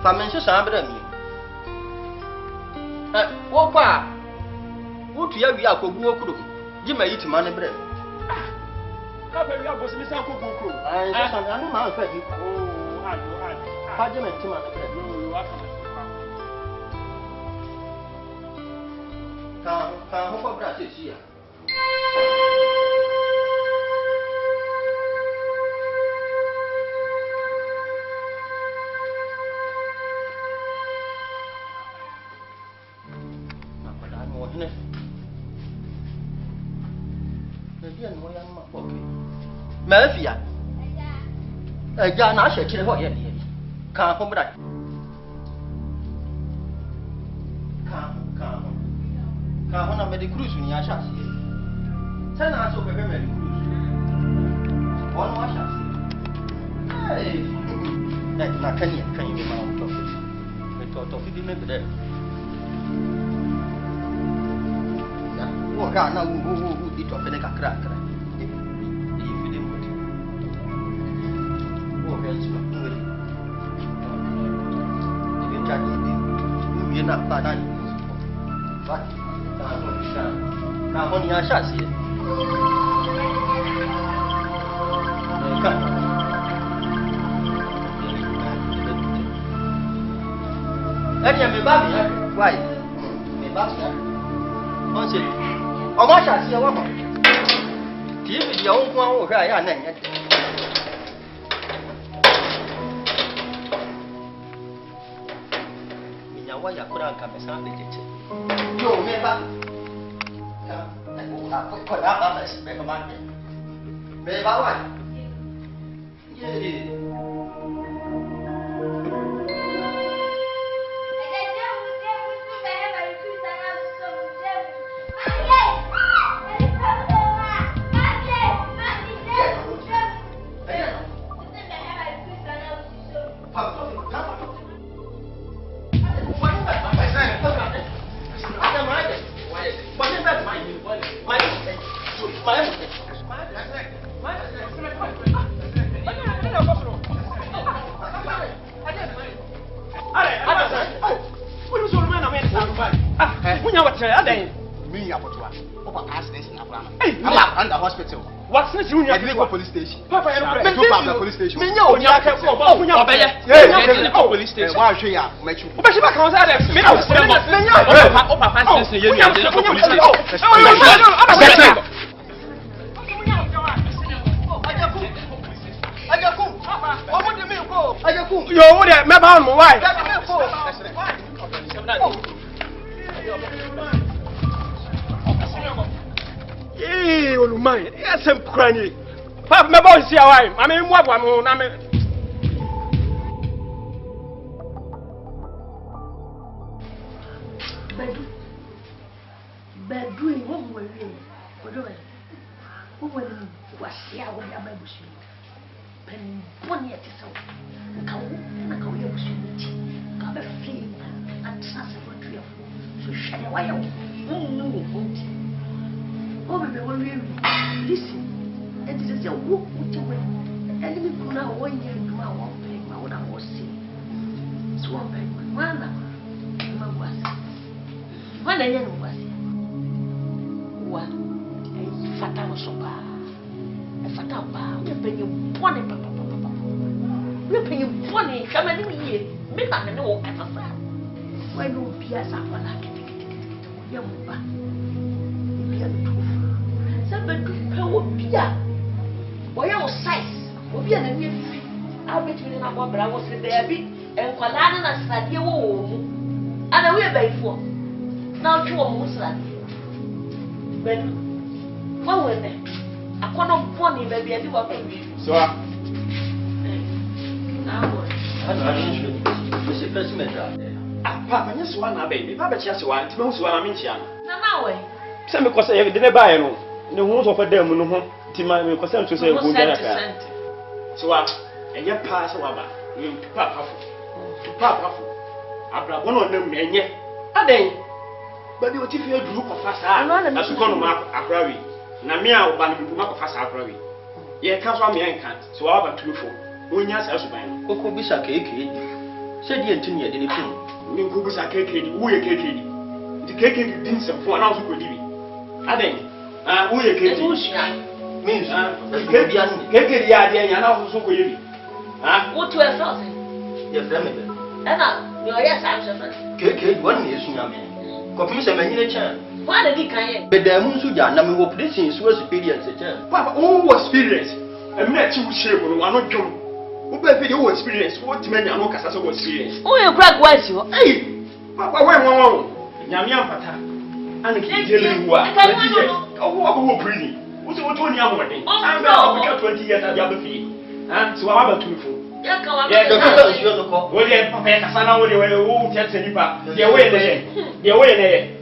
Famine, Sabra. What? What you have your cocoa? You may eat money bread. I was Mr. Cocoa. I don't know if you. Oh, I do it to my bread. You are come for Brazil here. Mafia. A gun, I should kill what you can't hold that. Can't Ka hona me de cruise ni asha. Say na so pepe me de cruise. Ono asha. Hey. Na kan you be ma on top. Me to fi bi me be. Ya, wo ga na wo di to fe de kakra. Nak tak nani. What? Kamu ni asal sih. Kan. Ini yang membabi ya. Why? Membabi ya. Masih. Awak asal sih awak. Dia dia orang pun awak kaya nanya. Ya kurang kami sampai je. Yo, memang. Ya, aku kau apa sih memang. Memang. Ye. Police station. Papa, police station. Me know you can go. Police station. Why should you make you? But she back on that. Me know. Papa, police station. Yo, what that? Me bound why? Eh, olumai. Yes, I'm crying. Papa, my boy, see how I mean, what I'm on. Bedroom, what were you? Who was here when I was you? Penny, one yet is so. Go your opportunity. Come a flame and transfer so shall I wire? Oh, listen, and it is a walk with you. And we could not 1 year to my one pay, my own I was saying. Swamp and one was. One I never was. What? A fatal sopa. A fatal bar. We're paying one papa. We're paying one. Come and me. Make a no at a frat. Why no Piazza for like it? Young man. Boy, your size will be an enemy. I'll bet you in our but I was in there and Kalana and Sadia. And I will pay for now 2 Muslim. When what was that? I can't pony, baby. I do what I mean. So I was a first measure. Papa, yes, one, I baby. Papa, just one, most one, I mean, now way. Some because I didn't buy no one's offered them no home. Timmy, because I'm to say, so and your pass over. You papa, Abra, one of them, and yet, a day. But you if you group of us, I'm not going to mark a bravi. Namia, one of mark of us are bravi. Ye comes from me and can't, so I'll have 2 for 1 year's husband. Who be a cake? Said the engineer, didn't you? You could be a cake, we a cake. The cake didn't some for an hour to give. I think, we a cake means, cake, and also could you. What 12,000? Yes, yes, I'm cake, 1 year, Commission in a chair. Why did he come? But the Munsuja, number of police was experience a chair. Papa, all experience. I met you, share with one of John. Who better your experience? What many are not as a experience? Oh, you brag was you. Hey, Papa, where one? Yamian Pata. And the kid telling you what? Oh, pretty. What's what 20 hours? I'm about 20 years at the other fee. And so I'm about 2 food. Yeah, Papa, Cassana, who tells anybody? They're way there.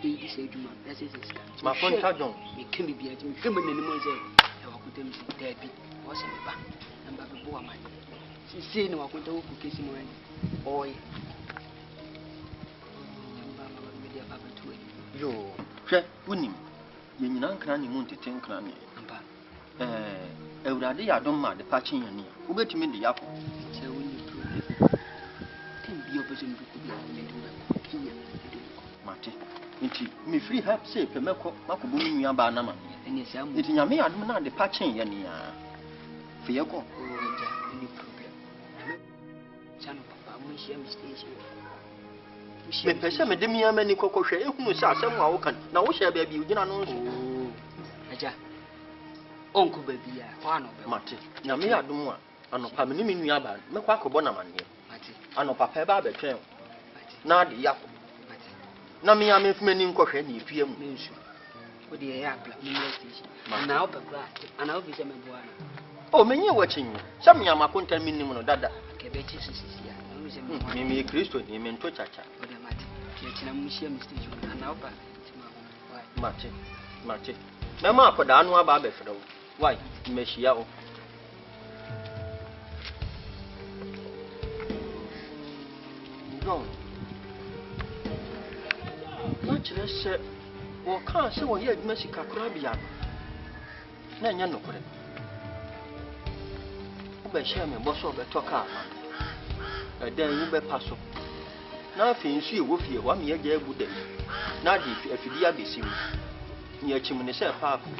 this Juma, that's it. My phone charge on. We can be behind me. Come on, anymore. I will tell you, Debbie, what's in the back? And Baby Boa, man. She said, no, I couldn't go kiss him. Boy. Yo, Shay, Winnie, you know, can you want to think? Every I don't mind the patching your knee. Who bet you the apple? So when you can be opposite to be Marty, me free help say, Pemeko, Makubu, Yabanama. And yes, I'm eating me. I'm not the patching your knee. Fiaco, any problem. Son of Papa, we share mistakes. Me pesa me demi amani kokoshe ehunu sa asem a wo kan na wo hye baby ugina no so aja onko baby a fa no be mate na me adom a anopa me ni nua ba me kwa akobɔ na mane mate anopa pa ba be twen na de yakɔ mate na me ya me fuma ni nkɔhwɛ na efie mu mensu wo de ya apla me station na wo papa ana wo bi se me boa na o menye wo chinyi sɛ me ama konta mi nim no dada kebeti sisi ya me Kristo ni me nto chacha Tina mushia mistake and now back. Mate. Mama akoda anu aba be fere wo. Why? Meshia o. Go. Much less o kan se wo ye adwuma sika kora bia. Na nya nokore. Wo be share me boso be toka ama. Den wo be paso. Na finsu e wo fie wa me agya agu da na de afidi abesi mu ni achim ne se paako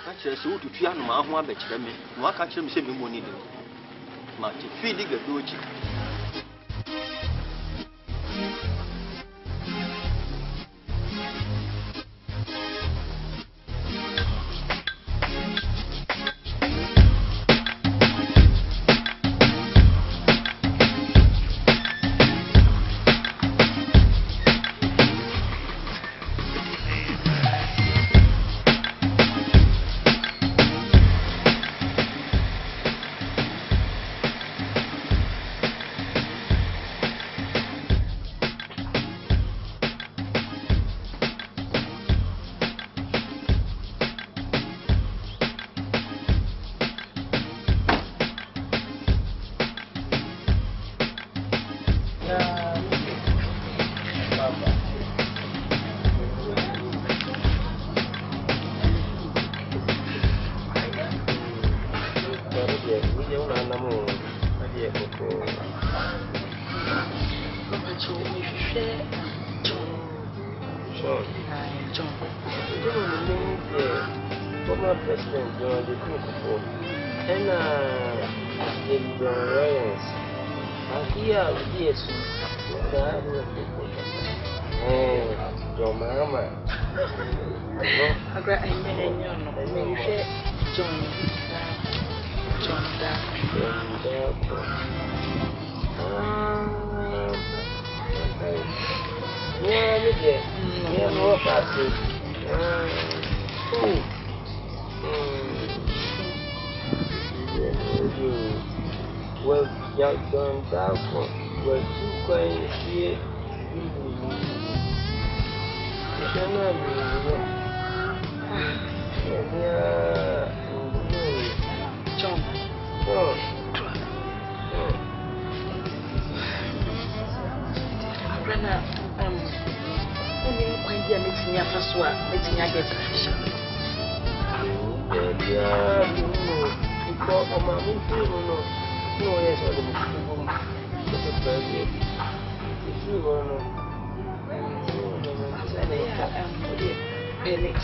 ka kire se wotutu anu ma ho abekire me na aka kire me se me moni de ma ti fidi gadoji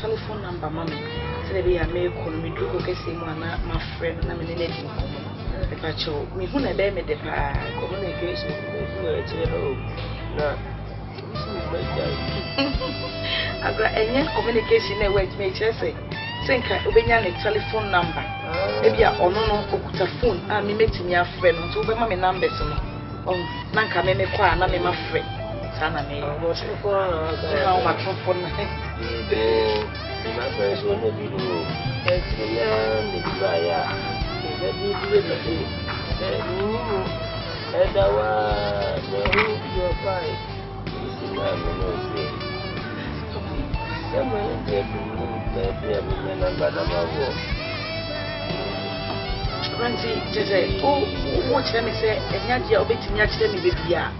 telephone number mama say be am call me do go kese mu na my friend na me ne dey komo e pa cho me hu na be me dey pa communication no e chero na agra enye communication e wait me chere say nka obenya ne telephone number e bia ono no okuta phone a me metimi afre no so be ma me numbers no on na nka me kwa na me ma frɛ sana me go so for na o ma phone na my friends want to be doing the desire is a big liberty. And I was your fight. Randy, just say, oh, watch them say, and yet you'll be to match them with ya.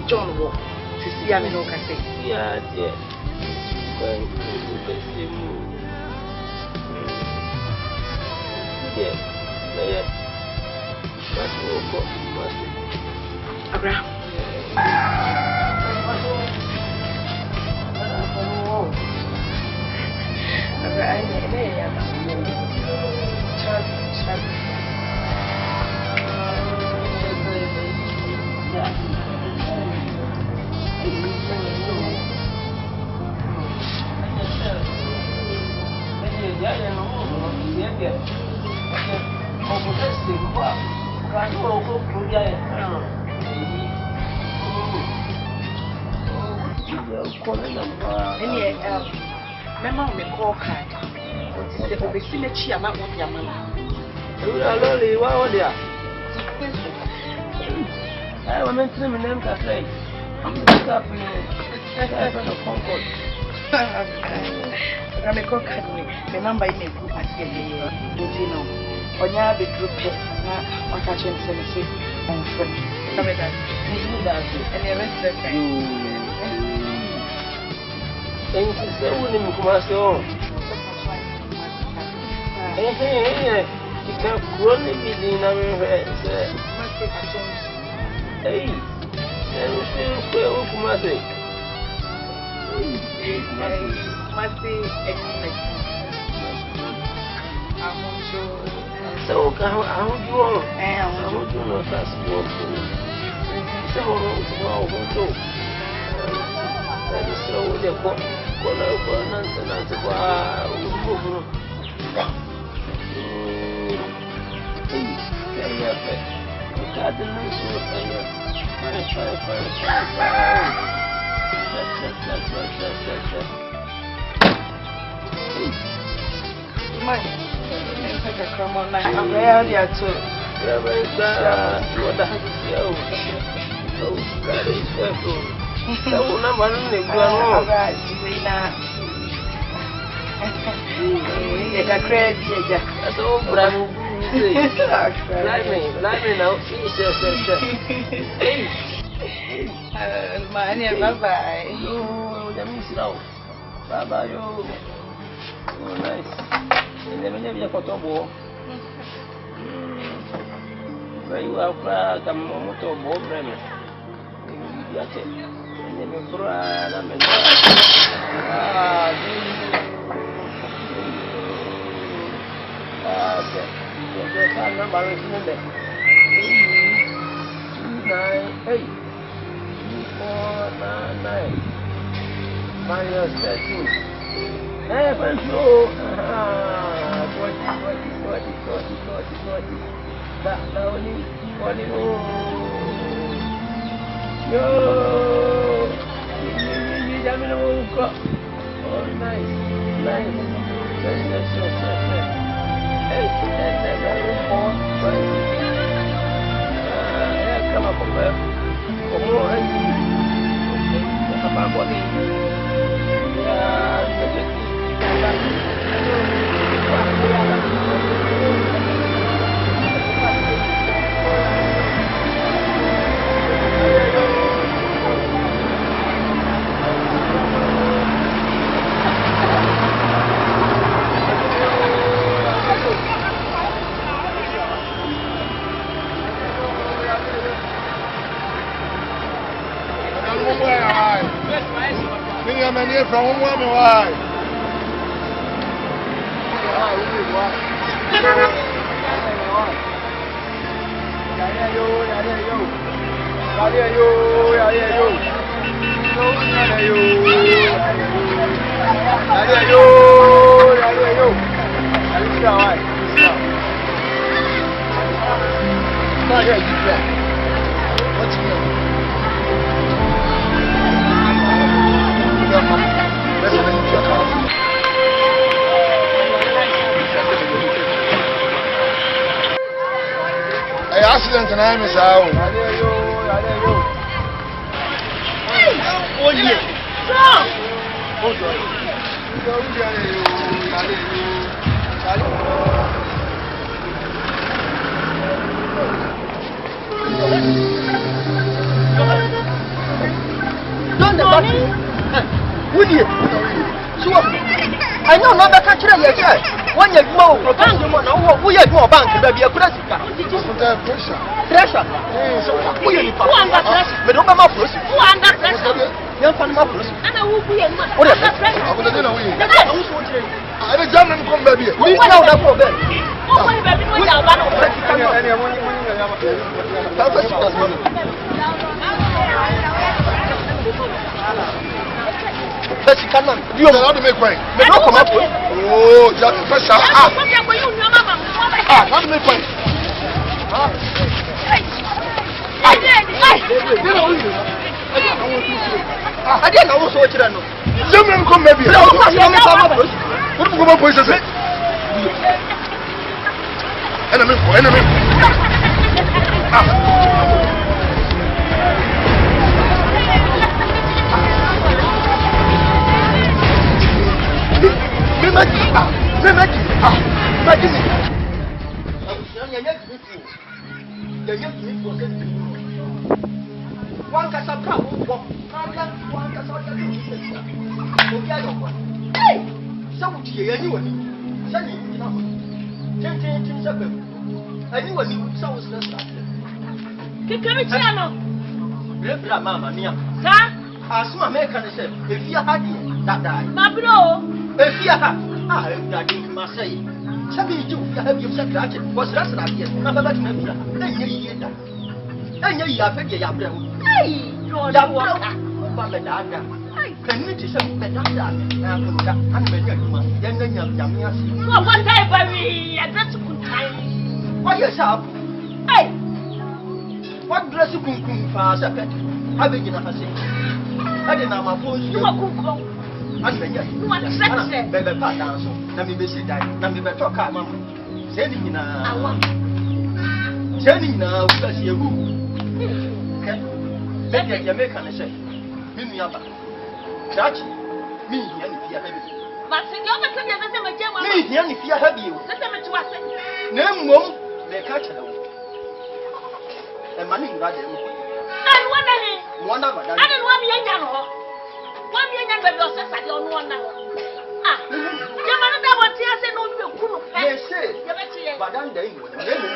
John Walk to see I know can say. Yeah, dear. Going to the same. Yes, yes. Must walk, must. Abraham. Remember me call card. The obesity chia ma what your man. You are lonely, what are you? I want to name that place. I'm going up in the Concord. I'm a cock. Remember, I may put my skin here. You know, on your big group, on catching Tennessee and friend. Come with us. And the rest of you. Thank you so much. Hey, you can't only be in our heads. Hey, and we still must be so how do you want? I want to know that's what so that is so the I'm ready to. very well, come on to more bremen. That's it. And then for from one why. Accident and I'm out. Oh, yes. I know not that country yet. When you go, we are more bank, baby, a pressure. Pressure. Who under pressure? But don't come up with who under pressure. Young Panama Plus. And I will be a man. What is that? I have a German come baby. We know that for them. Oh, my baby, we are one of but you cannot. You are not to make way. They don't come up with. Oh, just pressure. Not to make way. I didn't know what you know. German come baby. What do you go up with? Enemy. One cast of cow, one cast of hey! Some tea, anyone. Sending enough. 10 anyone who sounds less. Kikarichiano. Rebra mamma mia. Sir? As my American said, if you had that die. My bro. If you have, I didn't say. Something you have yourself that was less than yes. I'm about to make that. And you have a yabra. Hey, you're that one. Can you just say that? I'm many of you. Then what I bury? That's a good time. Why yourself? Hey, what dress you can for a second? I begin to say, I didn't have my phone. You are cook. I'm many of you. What second? Baby, part down so. Let me be said that. Let me talk. Mamma. Sending in a sending now because you're good. Let the American say, Miniaba. Judge me, and if you have it. But you're not going to me, and if you have you, let them to us. No more, they catch it. And money rather. And one of them, I don't want me young. 1 million dollars, I don't want now. Ah, your mother was here, say no, they say, but I'm the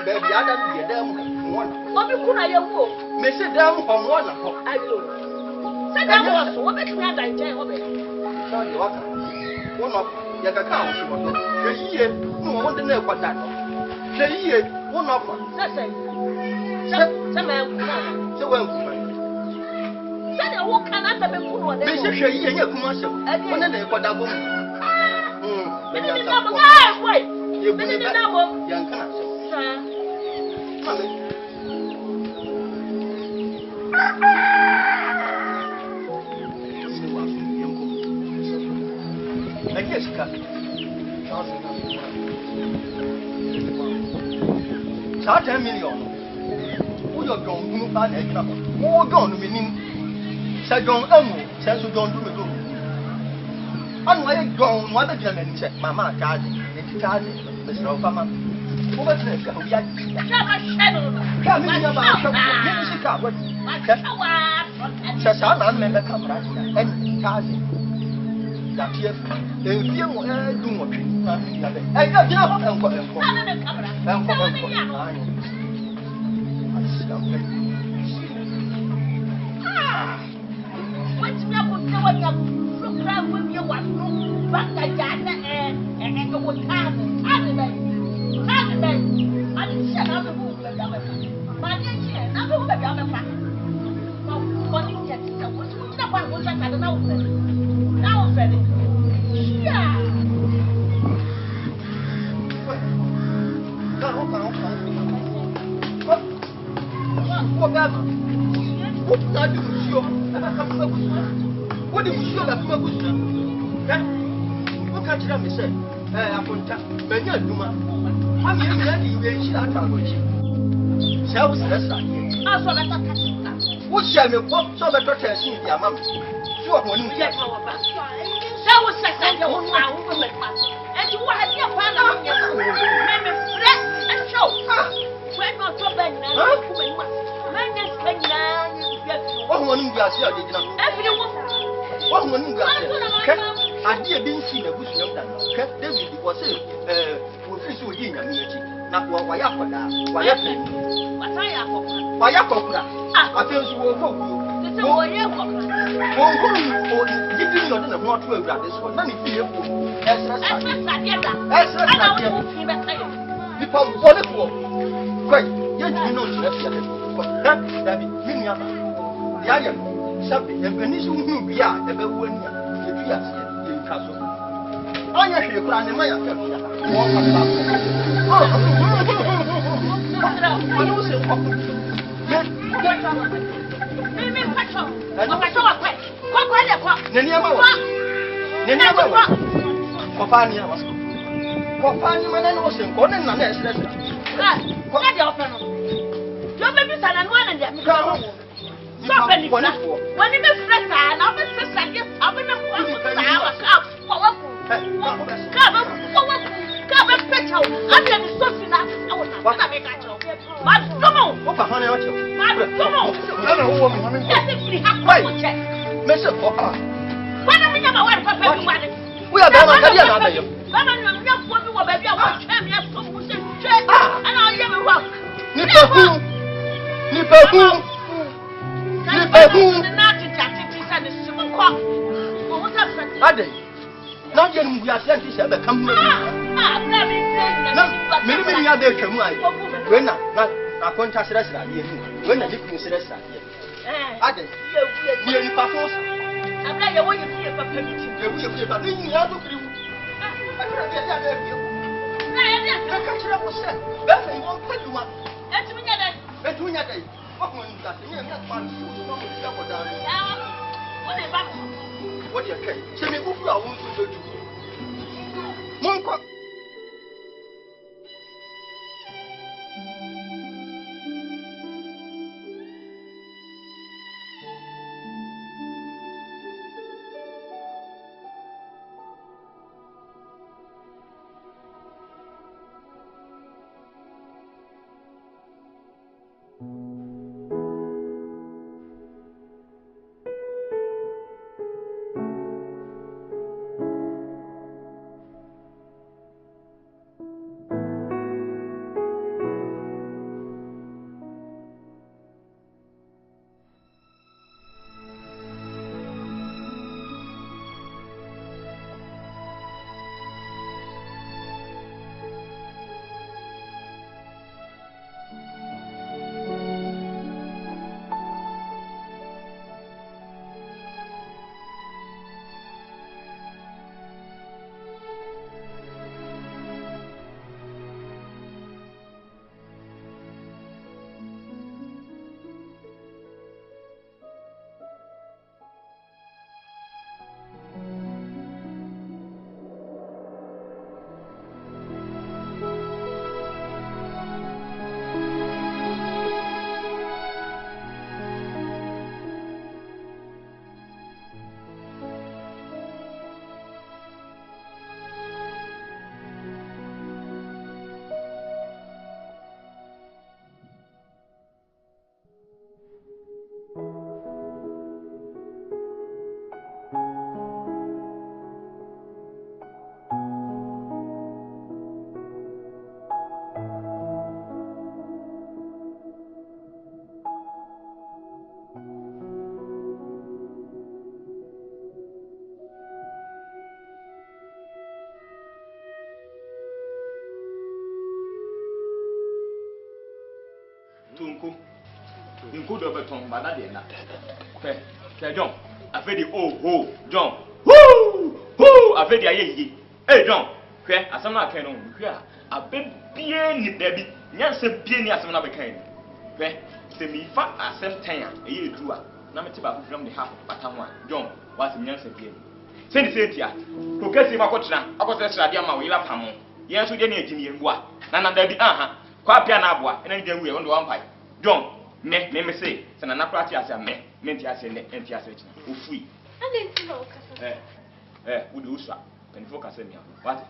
baby, I don't be a damn one. What you could I go? May sit down from one of them. I will. Say that was what makes me a day of it. Sorry, what? One of your accounts, the year, no one to know what that. The year, one of them. Some man, so well. Say, what can I be put on the year, and your commercial, and one of them for double. Wait, you've been in the double, young cousin. I guess you can. Start 10 million. Who you're going to find a couple? More gone with him. Said John Elmo, says you don't do it. I'm like gone, one of them and said, Mamma, Daddy, it's Daddy, Mr. Obama. Over to the shadow. Come in about what? Says I'm member come right and Tazi. That here, if you want to do what you I got you up and what what's me up with no one program with your one, but I got and go with Canada. I didn't shut out the movement. My dear, I don't have a fact. Money gets it. What's the one was I don't know? Now, Freddy. Yeah. What do you show that what can't you say? I put that. But you're human. I'm ready to shut out. Shall we say that? What shall we walk so that I can see your mum? Sure, when you get our back. you want to make and you want to be a fan of your and show. When not to bend now, what one you are saying? What one you are saying? I didn't see the bush of that. David was saying, we fish with you, not what I have for that. Why I feel you will go. Giving you the more to this one, let me feel because wonderful. Great, yet you know, that meaning the iron, something, and when you be out, the bell when you are in castle. Oh, yes, you plan the Maya. Not yet, we are sent to the company. Many other come like when I contrast when I live in Celesta. I did. We are perforce. I'm not the one you see a permission. You have to do. I catch up with that. That's a one put you up. That's me. That's me. What one is that? What do you care? Send me who I want to do. Monk. In good over tongue, but not the okay, John. I feel the oh, John. Whoo, I feel the ye. Hey, John. Okay, as I'm not canon. I bet bien Debbie. Yancy bien as I'm not became. Okay, say me fat as some time a year to her. Namatiba from the half of Patamwa. John was in Yancy bien. Send the Saintia. Progressive Acotina, Acotas Radiama, we love Hamon. Yes, we didn't eat me in Bois. Nana Debbie, Quapiana, and then we on the one pipe. John. Me say, Sana Naprati as a menti as an entias, who free. I didn't know. Would you, sir? When you focus on me, what?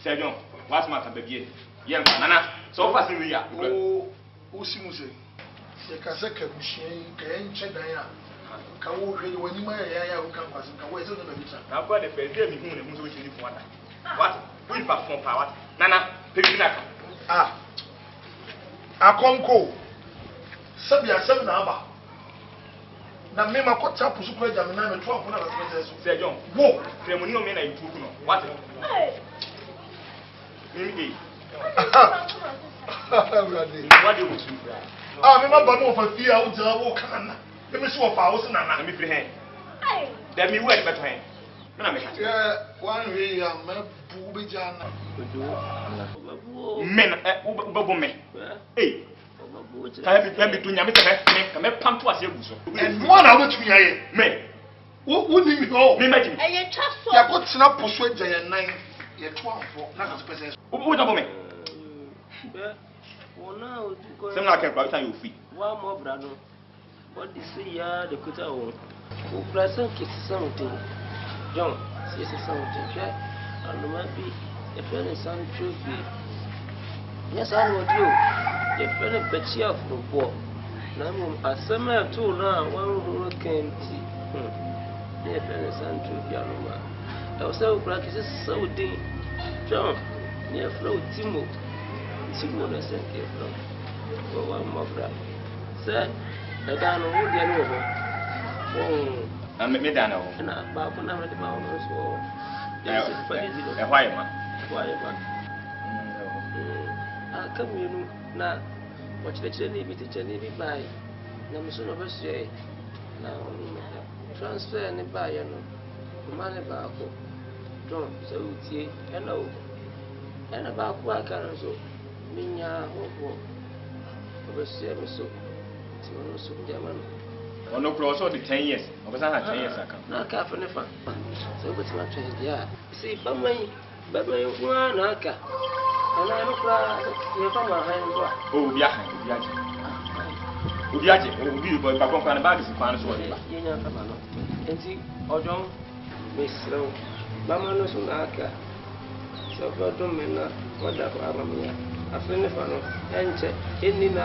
Say, John, what's my baby? Yeah, Nana, so fast we are. Oh, Usimuse. The Kazaka machine can check Diana. Can we really when you may come pass and can wait on the picture? I've got a baby who's wishing for one. What? We perform power. Nana, pick it up. Ah, I come go. Sabia 7 hours. Na mema kwa tapu suku eja mina me 12 na la Say John, wo, Cremonio men na improve no. What? Mimi. What do you want? Ah, mema ba no fa fia wo jira wo kana. Memi so fa wo se nana. Me free hand. That me word better hand. Me na me catch. One way am me bu be jana. Men ubo me. Hey. Can be to Yamita, can make pump to us. And one hour to me, me. What would you know? Me imagine. And you trust so. I got snap persuade Jay 9, year 12 for not as president. What about me? Well, now, some like a time you feel. One more brother. What they say, yeah, the cutter who present kiss something. John, says something. And might be a friend son trophy. Yes, I know you. The friend betty of the war. Now, a summer too now, one who came to the friend son trophy. I was so practices so deep. John, near flow Timo. Timo, I sent you from. For one more brother. Sir, I don't know who they know. Oh, I'm a medano. And I'm about to have the mountains. Why, man? Why, man? I come you now. Watch the journey with the journey by. Now, Miss University. Now, transfer and buy, you know. Money back. Don't so see, hello. And about what can I so? Minya, hope. Overseer, so. So, German. Or no cross all the 10 years. I was not 10 years. I can't find a so, but my trade, yeah. See, but my one, Aka. And I look like my hand. Oh, yeah, Udiaji, we will perform kind of bags in Panas. You know, and see, or John, Miss Slow, Bamanos Aka. So, for Domina, what that Abamia, a friend of Fano, and in the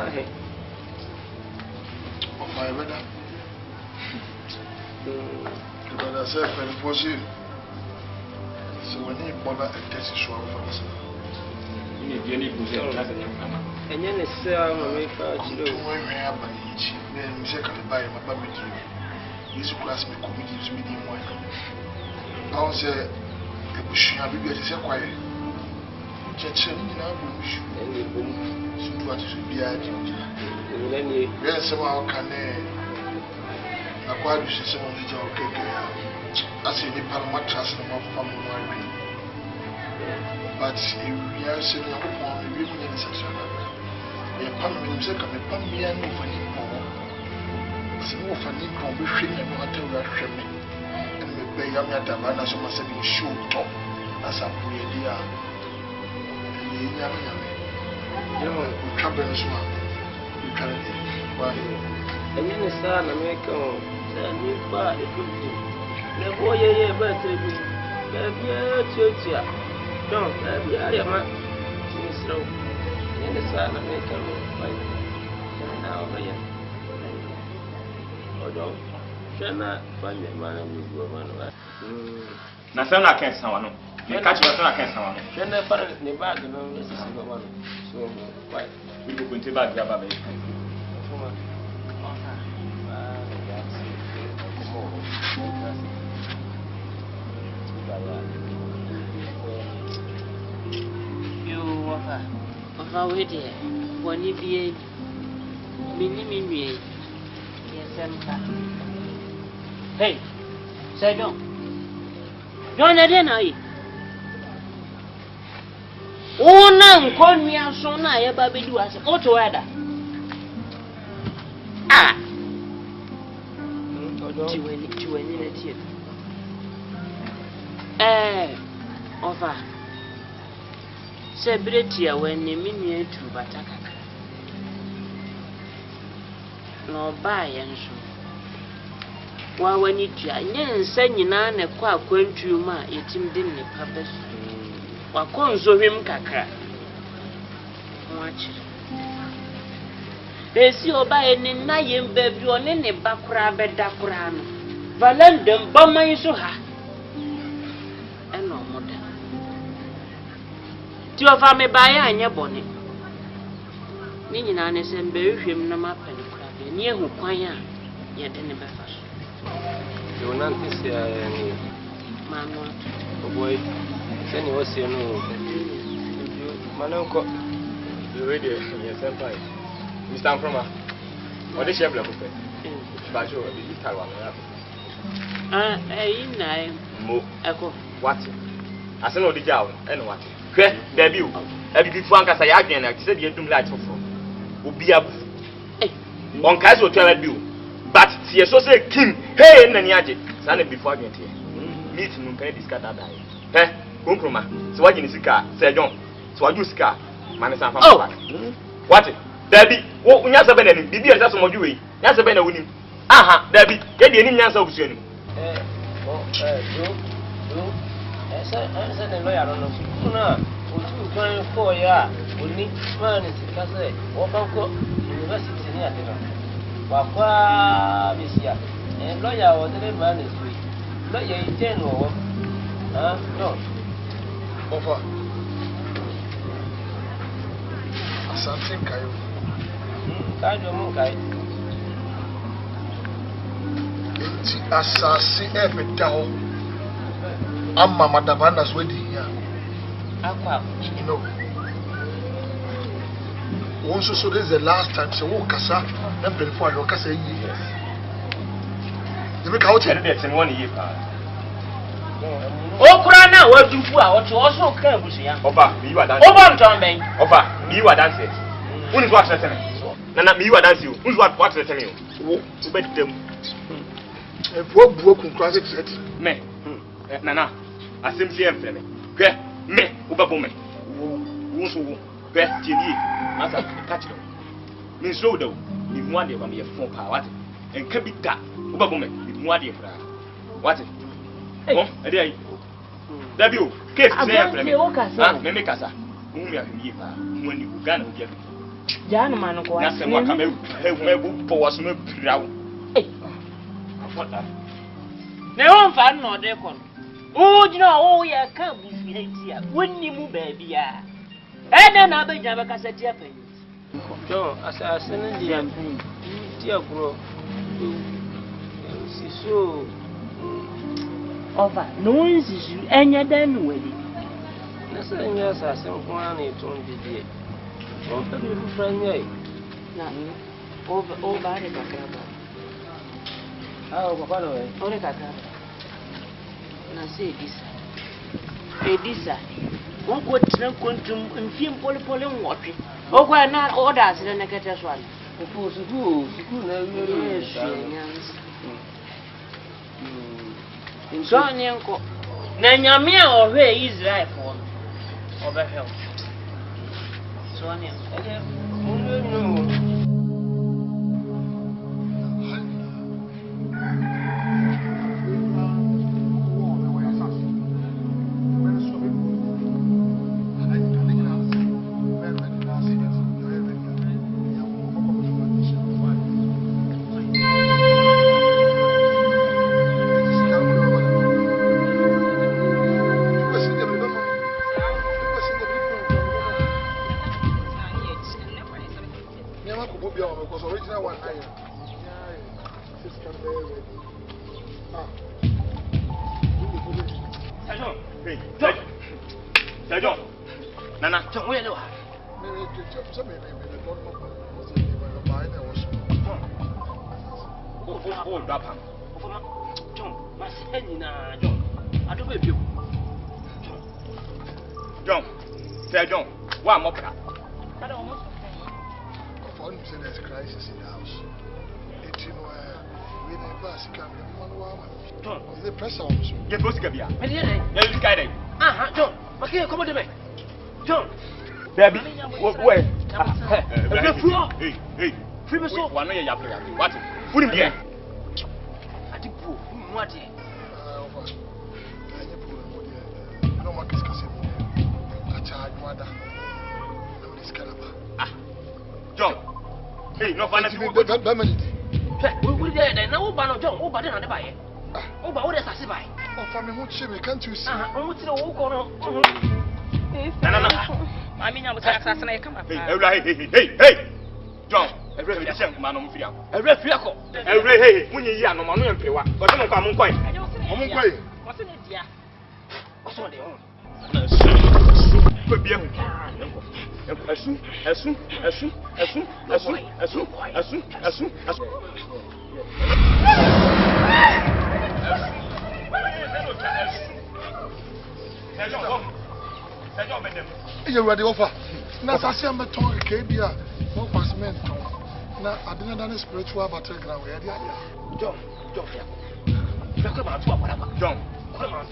of my brother. The brother said, for the position. So, when he bought a test, is wrong for us. You need any position. And then it's make out you know. When we have a niche, then we say, can buy my baby to this class, me committees meeting one. I was a bush, I will be a quiet. Church, and I wish you to what should be at you. Then somehow can acquire some of the job. I see the Palmatras and my family. But if we are sitting up on the river in such a way, a permanent second, a permanent for some more for Nippon, we shouldn't have wanted to rush me. And we pay young at the man as a massive show top as a poor dear. And the young trouble as well. You can't why? And then the son American, the new part, it could be. The boy, yeah, but yeah, don't be a man. She's slow. And the son American fight. And now, or don't. Shall not find a man with woman. Nothing I can't sound. You catch what I can't sound. Shall not find the bag and all this is one. So, why? We will go to bad grab a Of our way, dear, one if ye mini, yes, hey, say don't. Don't I deny it. Oh, now, call me out so now, baby, do as auto weather. Ah, to any offer. Celebrity when you mean to Bataka. No buy and so. wa wani tua nye nsa nyina na kwa akwantu ma yetim de ne pabes wa konzo hwem kakra wachi esi oba eni na yemba bi one ne bakura beda kura no valendem baman so ha eno moda ti ofa me baye anya bone ni nyina ne se mbe hwem na mapani kura be ni ehu kwan a ye de ne befa so you not this ni manu boy send you say no mananko you ready yes senpai Mr. Amproma what is your black pepper ba jo be you tarwa na na mo eko what ase no de jaw and what hwe da bi o abi bi fu ankasa ya adwen na se de dum light fofo obi abu on kai so twa bi o but see so say king hey na ni age sa na before adwen te meet no kan discuss that he komproma se waje ni sika se John se waju sika mane san fa back what dabi wo nya sabe na ni bibi esa so moju we nya sabe na wonim aha dabi ye de ni nya sa obusu ni esa ne lawyer no kuna otu kan ko ya oni man sika se wo kan ko university ni atena wa kwa bisia lawyer wo de man is lawyer iten wo no Ofa. Asante kayo. Kayo mo kayo. Enti asasi ebedao. Amma madabana swedi ya. akwa You know. Also, so this is the last time so wo kasa na before I kasa yi. You make out here. That's in 1 year pa. Okura na wadufu a oto oso ka abusuya oba mi wa dance oba nton ben oba mi wa dance uni what let me na mi wa dance you uni what let me wo ubedem e buo kun classic set me nana asem si emfre me hwe me ubabo me wo so wo hwe tieni asa catch no mi so do mi mu ade ba me fon pa what enka bi da ubabo me mi mu ade fra what oh ade ai Dabio, case say for me. Me make asa. Mu ya mi pa. Mu ni Uganda o dia. Jana man ko. Na se mo ka me bu po waso me brawo. Afota. Na won fa no de kon. O jina o ya ka bu fi henti a. Wonni mu ba bia. Na ba jina ba ka sati apan. Jo, asa ne dia. Dia bro. Si so over no one is you enya dan wedi na se nya sa se nko ana eton didie o pe bi fu franya na over re bakraba o papa no e ore kaka na se edisa won ko tran kontum mfiem polepole nwotwe o kwa na order asire na kete so ala o fu suku na wiye so nyenko na nyame a ohwe Israel fo obehwe so nyenko Baby, where? Hey, free me so. One way you play. What? Put him here. What? John. Hey, no fun. We there. Now, John. Oh, but then buy it. Oh, but what is I buy? Oh, family, can't you see? What's the walk on? I mean, I was assassinated. Come on. Hey, John. Every man on Fia. Every hey, when you are no man and pay what? But I'm coming quite. I'm quite. What's in it, dear? What's on the own? Could be you ready offer? Now, I see I'm a tongue, KBR, no passment. Now, I didn't know spiritual battleground. We had the idea. John, come on, John, come on,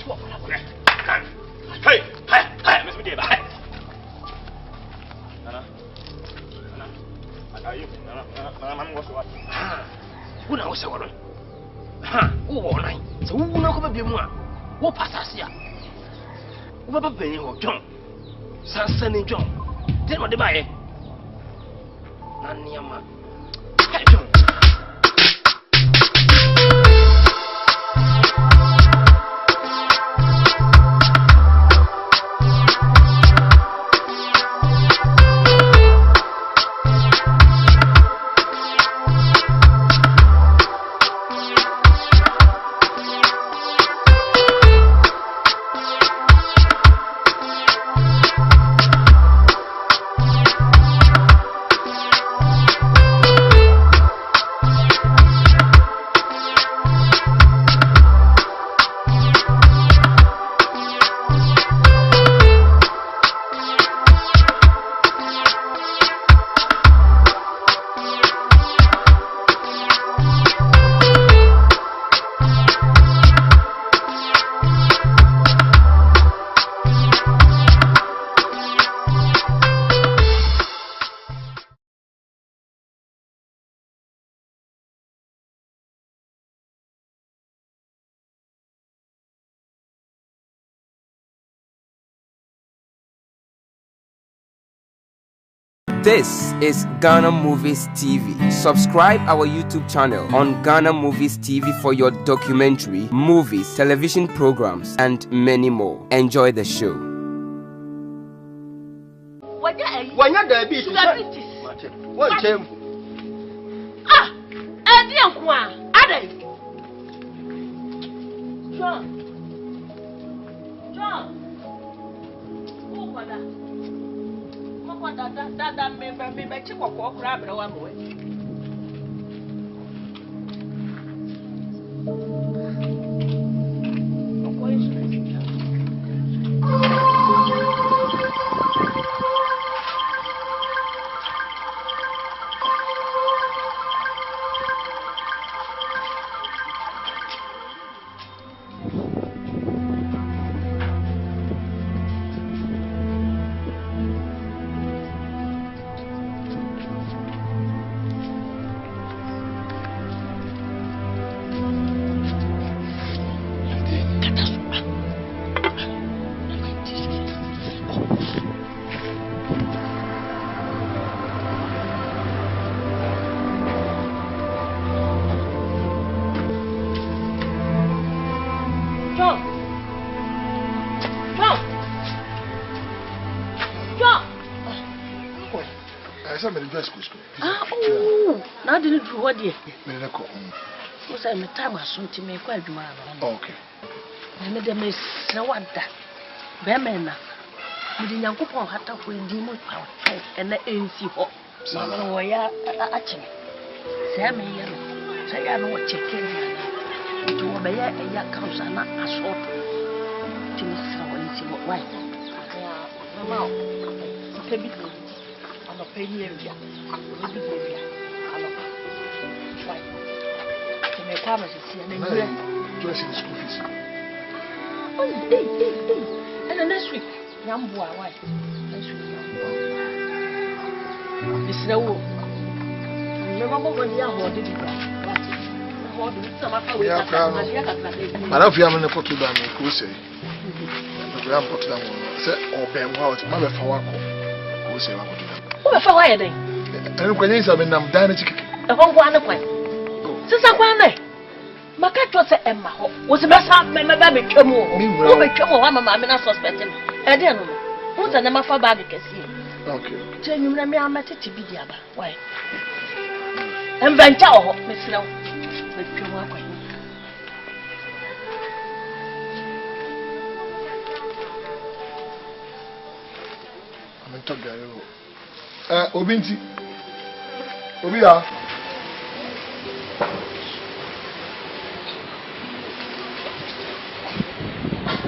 hey, Miss Medea. I'm what? Who knows what? Oh, night. So, who will not be more? What passes here? What about Benny or John? Sansan and John. Tell what they buy it. Nanyama. Hey, John. This is Ghana Movies TV. Subscribe our YouTube channel on Ghana Movies TV for your documentary, movies, television programs, and many more. Enjoy the show. When you're diabetes, what came? Ah, I didn't want. John. Oh, father. That me chip of walk rabbit one way. Now didn't do what dear? Was I my time as soon to make quite man? Okay. I made a miss Nawanda. Bemena. We didn't go on Hatta with demon power and the ANC hop. Some way actually. Sammy, say I know what you can to obey a young comes and not a sort to Miss Rawan. Why? Mamma, I'm a penny area. To make promises and then dressing school fees. Oh, hey. And then next week, Yambua, why? Next week, Miss Rawo. Remember when you are holding it. Madam Fiam and Porto Dam, who say, Graham Porto Dam, say, or Ben Wild, Mother Fawako, who say, what for why they? And when he's having them dynamic, the whole one away. Since I went, Macato said, Emma was the best half my baby Chomo, who may Chomo, one of my men suspecting. I didn't know. Who's the number for baby can see? Okay. Tell you, let me have my titty be the other. Why? And Ventao, Miss Lowe, with Chomo. Obinti. Obia.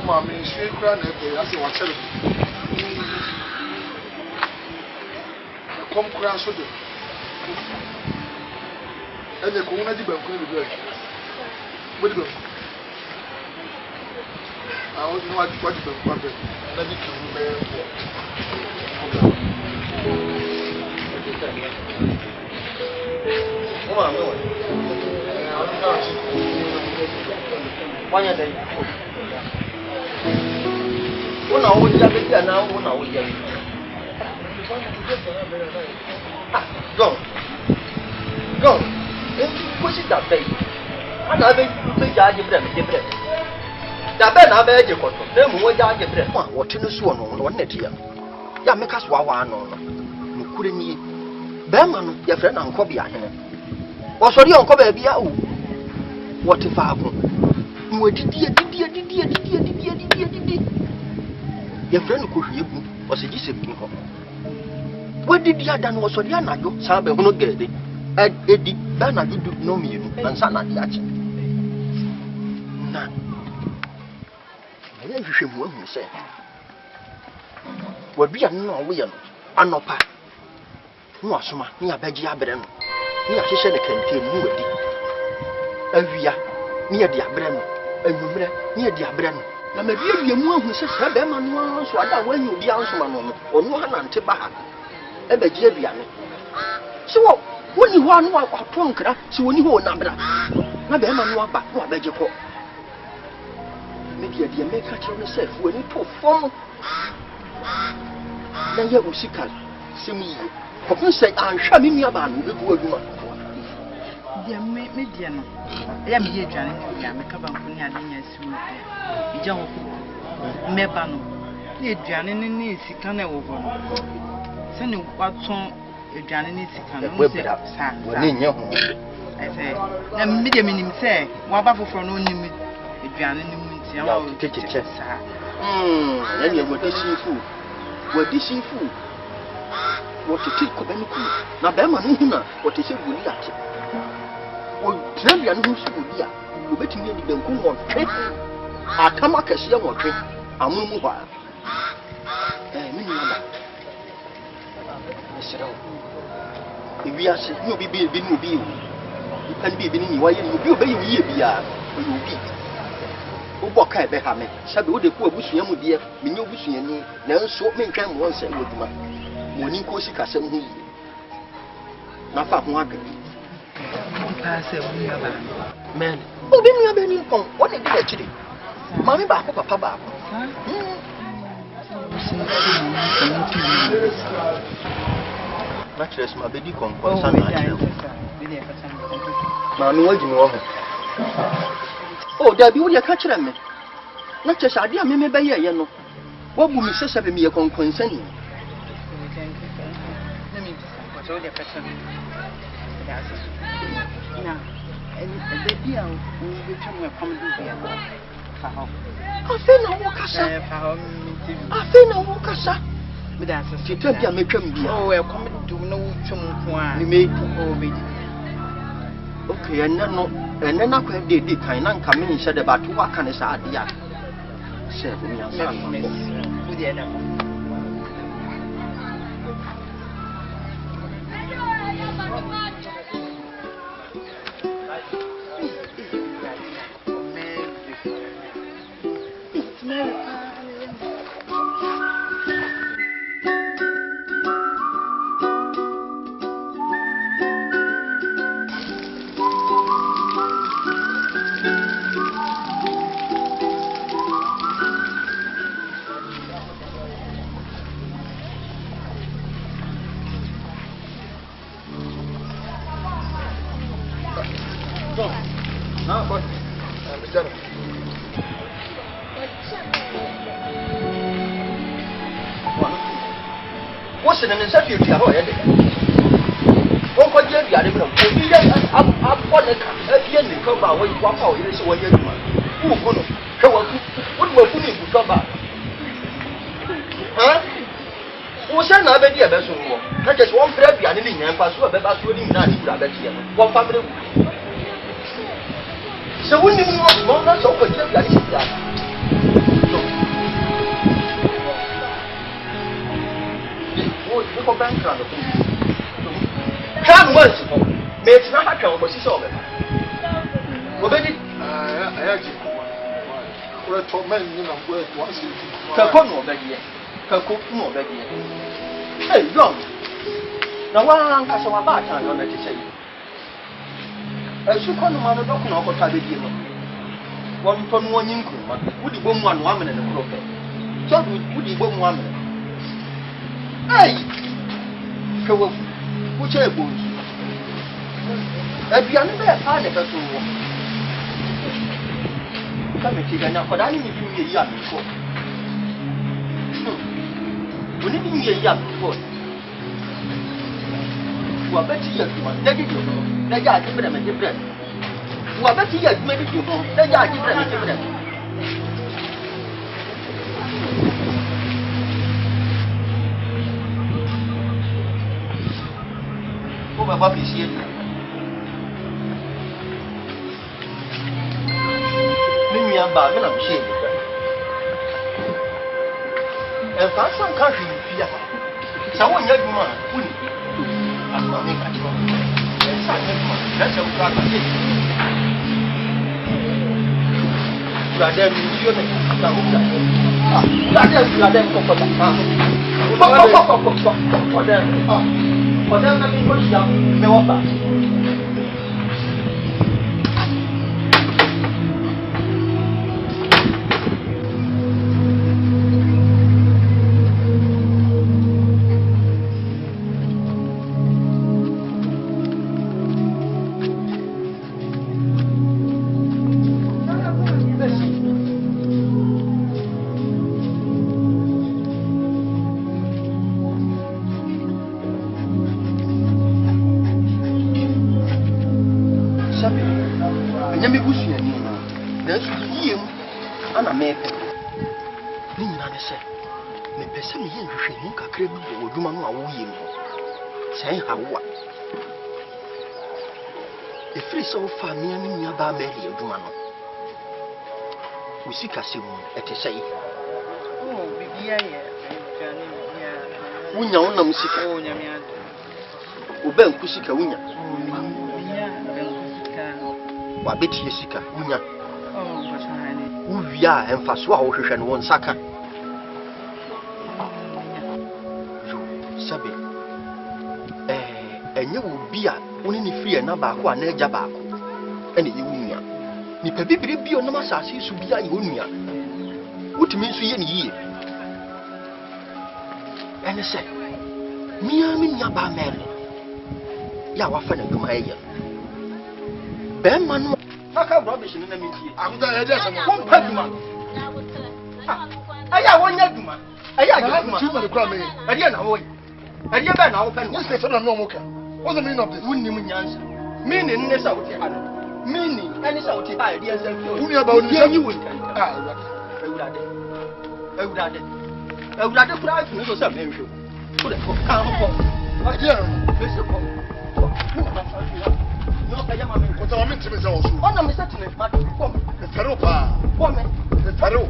Mami, she cry na ko ya se wa chere. Kom kura so de. Ene ko una di ban ko ni be. Bo di be. Ah, o ni wa di ban ko be. Na di kan be. Wanya dai. Una oja be dia na una oja. Go. Go. Push it that way. Ana be jaje bre me bre. Da be na be je koto. Na mu jaje bre. Wa tinu so no no na dia. Ya meka so wa no no. Mukure ni. Be ma no ya fre na nkobia hene. Wo so ri onkobia bia o. Wo te fa ko. Mu didi. Ya fre no ko hwie gu. Wo se ji se bi ho. Wo didi ada no wo so ri anajo sa be hono gede. Edi be na dudu no mi nu ansa na dia che. Na. Ya hwehwe mu ahu se. Wo bia no wo ye no. Anopa. Mu asoma ni abaji abre no. Ni ahihye ne kante mu wadi. Awia ni ade abre no. Anwumre ni ade abre no. Na mabia mu ahu se se be ma no so ada wanyu obi ansoma no no. Onu ha nante ba ha. Ebaji aduane. So woni ho anu akwato nkra si woni ho na bra. Na be ma no aba no abaji ko. Media dia make catch on self woni to form. Na ye usikal semi ko kun say anhwa me nua ba no be bu aduma. Dia media no. Ya me ye dwane ya me ka banko ni ade nya si wo. Ija ho ko. Meba no. Na eduane ne sika na wo ho. Se ne waton eduane ne sika no se sa. Woni nya ho. I say na media minim se wa ba foforo no nim eduane ne mu ntia wa tete sa. Ya ne wodi shifu. Wodi shifu. What to take Kobenuku. Now, Bama Nuna, what is a good yat. Or Trembia Nusudia, who bet me the Kum on trade. I come back as young or trade. I'm moving while. If we are saying you'll be being you, you can be being why you obey you be or you be. Oboka Behame, Sabu de poor Bushiamu dear, Minu Bushiani, never so many time once and with my. Moni ko sika sem hu na fa ho ade pa se woni aba men obi nua be ni pon won e dey chiri mami ba ko papa ba ko na tres ma be di kon kon sa na chiri ma no waji mi wo ho o da bi wo ya ka chira me na chesa ade a me be ye no wo bu mi sesa be mi ye kon kon sani. So the person now and the deal will be trying to come to here. I feel no Wakasa. I feel no Wakasa. But that's a city to make him be. Oh, well, come to no Chum. You made okay, and then I could did the kind of come in said about what kind of idea. Said me, with the end. was in an incentive to avoid it. What could you be able to do? I'm one that can come out when you walk out. It is what you want. Who could what were you to come back? Huh? Who's another idea? That is one prayer and in pass over about 20 minutes. One family. So when you want not so good, you go back on the can once makes not a count, but she's over. What did I actually told men, you know, once you can more back here. Can cook more back here. Hey, young. Now, one has a bad time on that to say. I should call the man a doctor of a tabby. 1 ton 1 income, would you bomb 1 woman in the prophet? So would you bomb 1 minute? Hey! Which are bones? If you are never a panic at all, come and take enough for any of you young before. We need to be a young before. You are better yet, you are different. You are better yet, maybe you know, they are different. What is here? Mimi and Bargain of shame. And for some country, fear. Someone young man, wouldn't I'm not making a trouble. That's a crack of it. You are there, you are there, for them. For them, I mean, what's young? No offer. So far, me and me about Mary, you do not know. We see Cassim at the say. Oh, we know no Missika, Ubel Pusika, Winya. What bet you, Sika, Winya? Oh, we are and fast wash and 1 second. Sabi, and you will be only free and number 1 Jabako. And you win. Nipa bibiri bi onama sase su bia ye onua. Wutimi nso ye ne yie. Ene se mia mi nya ba mele. Ya wa fa na duma ye. Be ma no aka rubbish ni na mi tie. Akuta ye dey sama. Kon pa duma. Aya wonya duma. Aya duma. Tuma de kwa me. Ade na wo. Ade be na wo pa. Wo se so na no mo ka. What's the meaning of this? Wunnim nyansa. Meaning ne sa wo tie ha. Meaning, any sort of ideas and you about you would. I would rather try to know something. Put it for calm. My dear, Mr. Pope. No, I am a what I meant to be also. One of my settlements, the Faropa, woman, the Faro.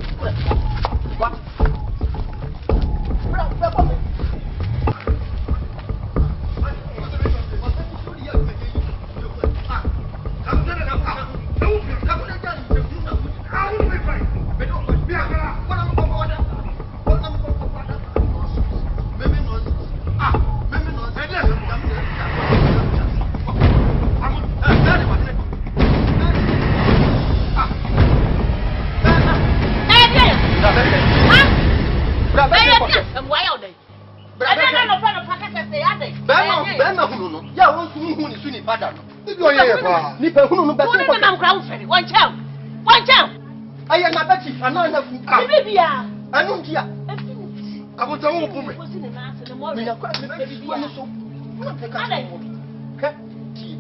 What? Nipa hunu no beti ko na nkra ufere one child aye na beti ana na fu bibia anu ndia abuta wo bu me more. Me yakwa me baby one so. No take am. Ke ti.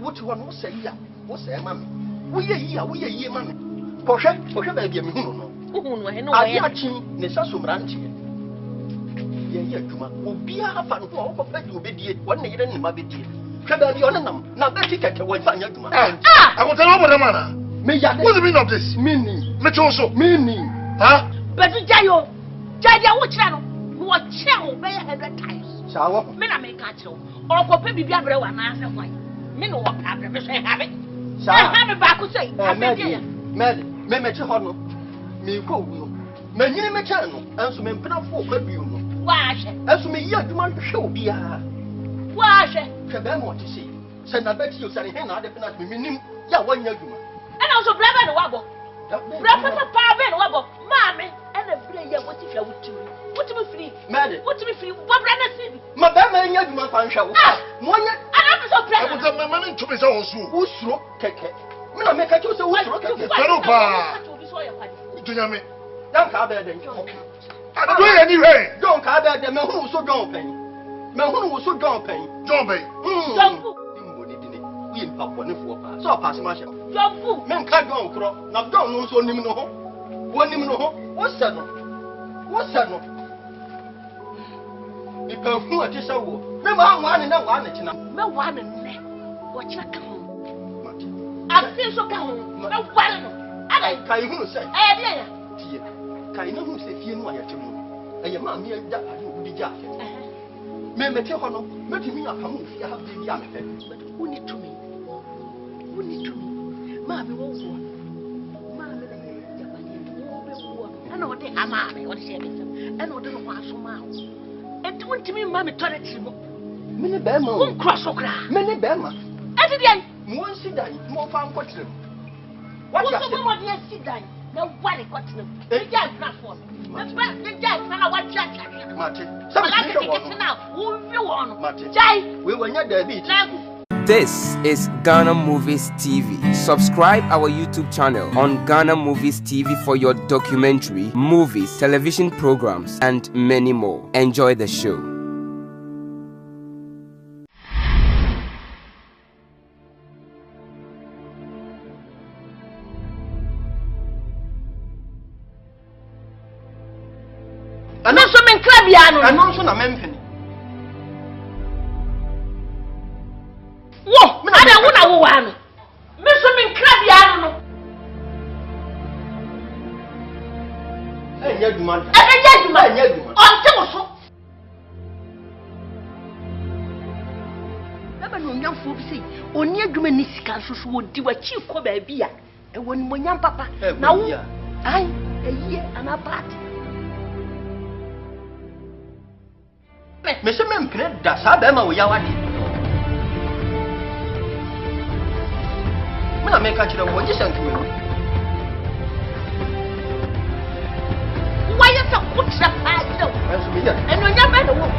What you want say ya? What say mama? Wo ye mama. Pohwe baby me hunu no. Hunu no he no we. Achi ne saso branche. Ye adwuma. Obi afa no ko pa di obedie. Won ne yere ne ma bedie. Hwe baby on nam. Na ba ti keke wo fa nya adwuma. I want to know what the man. Me ya. What's the meaning of this? Meaning. Me also. Meaning. Huh? But jayo. Jaja wo kira no. Wo che wo be 100 times. Sawo. Me na me ka kiro. Okope bibia bre wa na ase kwan. Me no wo pa bre me so ha be. Ha me ba ko sei. Me meche ho no. Me ko wu no. Me nyini me kyan no. Enso me mpena fo kwa biu no. Wa hwe. Enso me yi adwuma hwe obi a. Wa hwe. Hwe be mo ti sei. Se na beti yo sare he na ade pena me nim ya wanya adwuma. Ana so bre be no wa bo. Bre papa be no wa bo. Ma me ena bre ye wo ti hwa wutumi. Wutumi free. Mede. Wutumi free. Bo bre na si. Ma be ma nya adwuma fa nhwa wo. Mo nya ana so bre. I want to me ntumi say osu. Usuro keke. Me na me ka ti o say usuro keke. Pero pa. Dunya me. Dan ka be den. Okay. I don't do it anyway. Don ka be den me hunu so don pen. Me hunu wo so don pen. John Bay. Jomfu. Dimbo ni dini. Wi mpa po ne fo pa. So pass ma sha. Jomfu. Me nka don kro. Na don no so nim no ho. Wonim no ho. Wo se no. Ipa hu ati sa wo. Me ma nwa ne na wa ne kina. Me wa ne ne. Wo kira ka ho. Ati so ka ho. Me wa ne no. Ada kai hu se. Bia ya. Tie. Kai na hu se fie no ayate mu. Eye ma me da ade odi ja afi. Me mete ho no. Me timi aka mu fie ha bi a me fe. Woni tumi. Ma me wo wo. Ma me na ye jabani. Wo be wo. Ana odi ama me odi se be. Ana odi no kwa so ma ho. Enti wontimi ma me tore timo. Me ne be ma. Won cross okra. Me ne be ma. Edi dia. Mo nsi dan. Mo fa nkotrem. What you say? What you see, Dan? No one is cutting them. The guy is not for me. The guy is not what judge. Martin, This is Ghana Movies TV. Subscribe our YouTube channel on Ghana Movies TV for your documentary, movies, television programs, and many more. Enjoy the show. I'm also not mentioning. Whoa, I don't want to. Miss Women Crabiano. I need money. I need money. Until so. Never know young folks say, only a woman is cancelled would do a cheap cover beer. And when my young papa, now I a year and a party. Mr. Mempred, that's how Bema we are. When I make a what you sent to me. Why is a good surprise? And when you're better, what?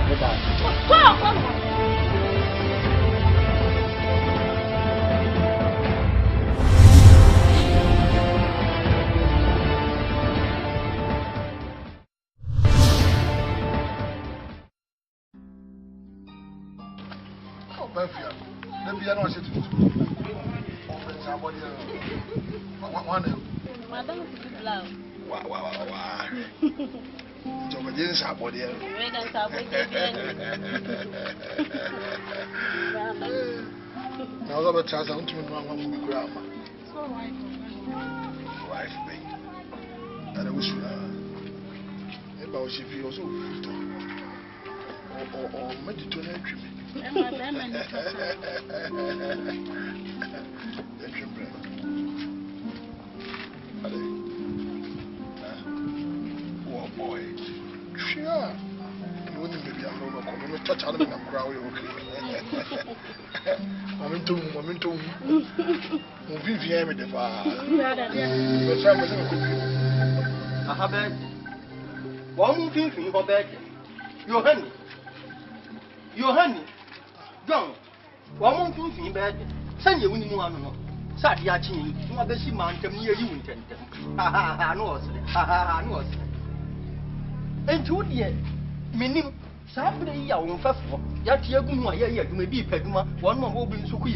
Now, about Charles, I want to know grandma. Wife, and I wish about she feels so or Mediterranean treatment. Oh boy, sure. You wouldn't be a home. I'm going to touch on them. Crowley, okay. Momentum. Movie via me the bar. I have it. One thing for bed. Your honey. John, one thing for bed. Send you winning one. Sadiachi, what does she man come near you intend? Ha, no, and 2 years. Meaning, Somebody, I won't for Yatia Guma, you may be Peduma, one more will be so quick.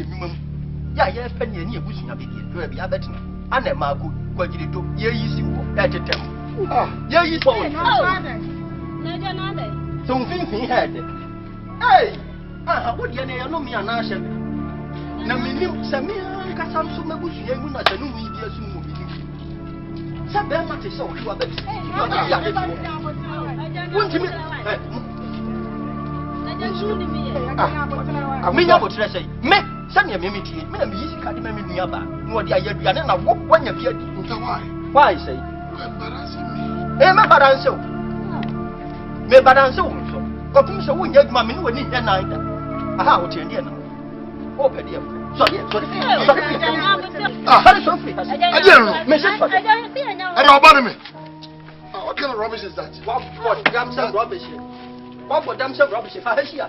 Ya, yes, penny and you wish you to be a better. And a mark, what did you do? Ye is simple, at a time. Yeah, you saw it. Something he had. Hey, what you know me an answer. Na minim Samia Kasam Sumabush, you will not know me, dear Sumu. Sabem Mati so you are better. Won't you? I mean, I would say, me, send your mimicry, me, easy cut him in Yaba. What the idea, and I walk when you appear. Why say? But answer. Me, but answer. But who shall win your mammy when in the night? How to Indian? Open him. Sorry, sorry. I don't know. What kind of rubbish is that? What damn some rubbish? What for damn some rubbish if I hear?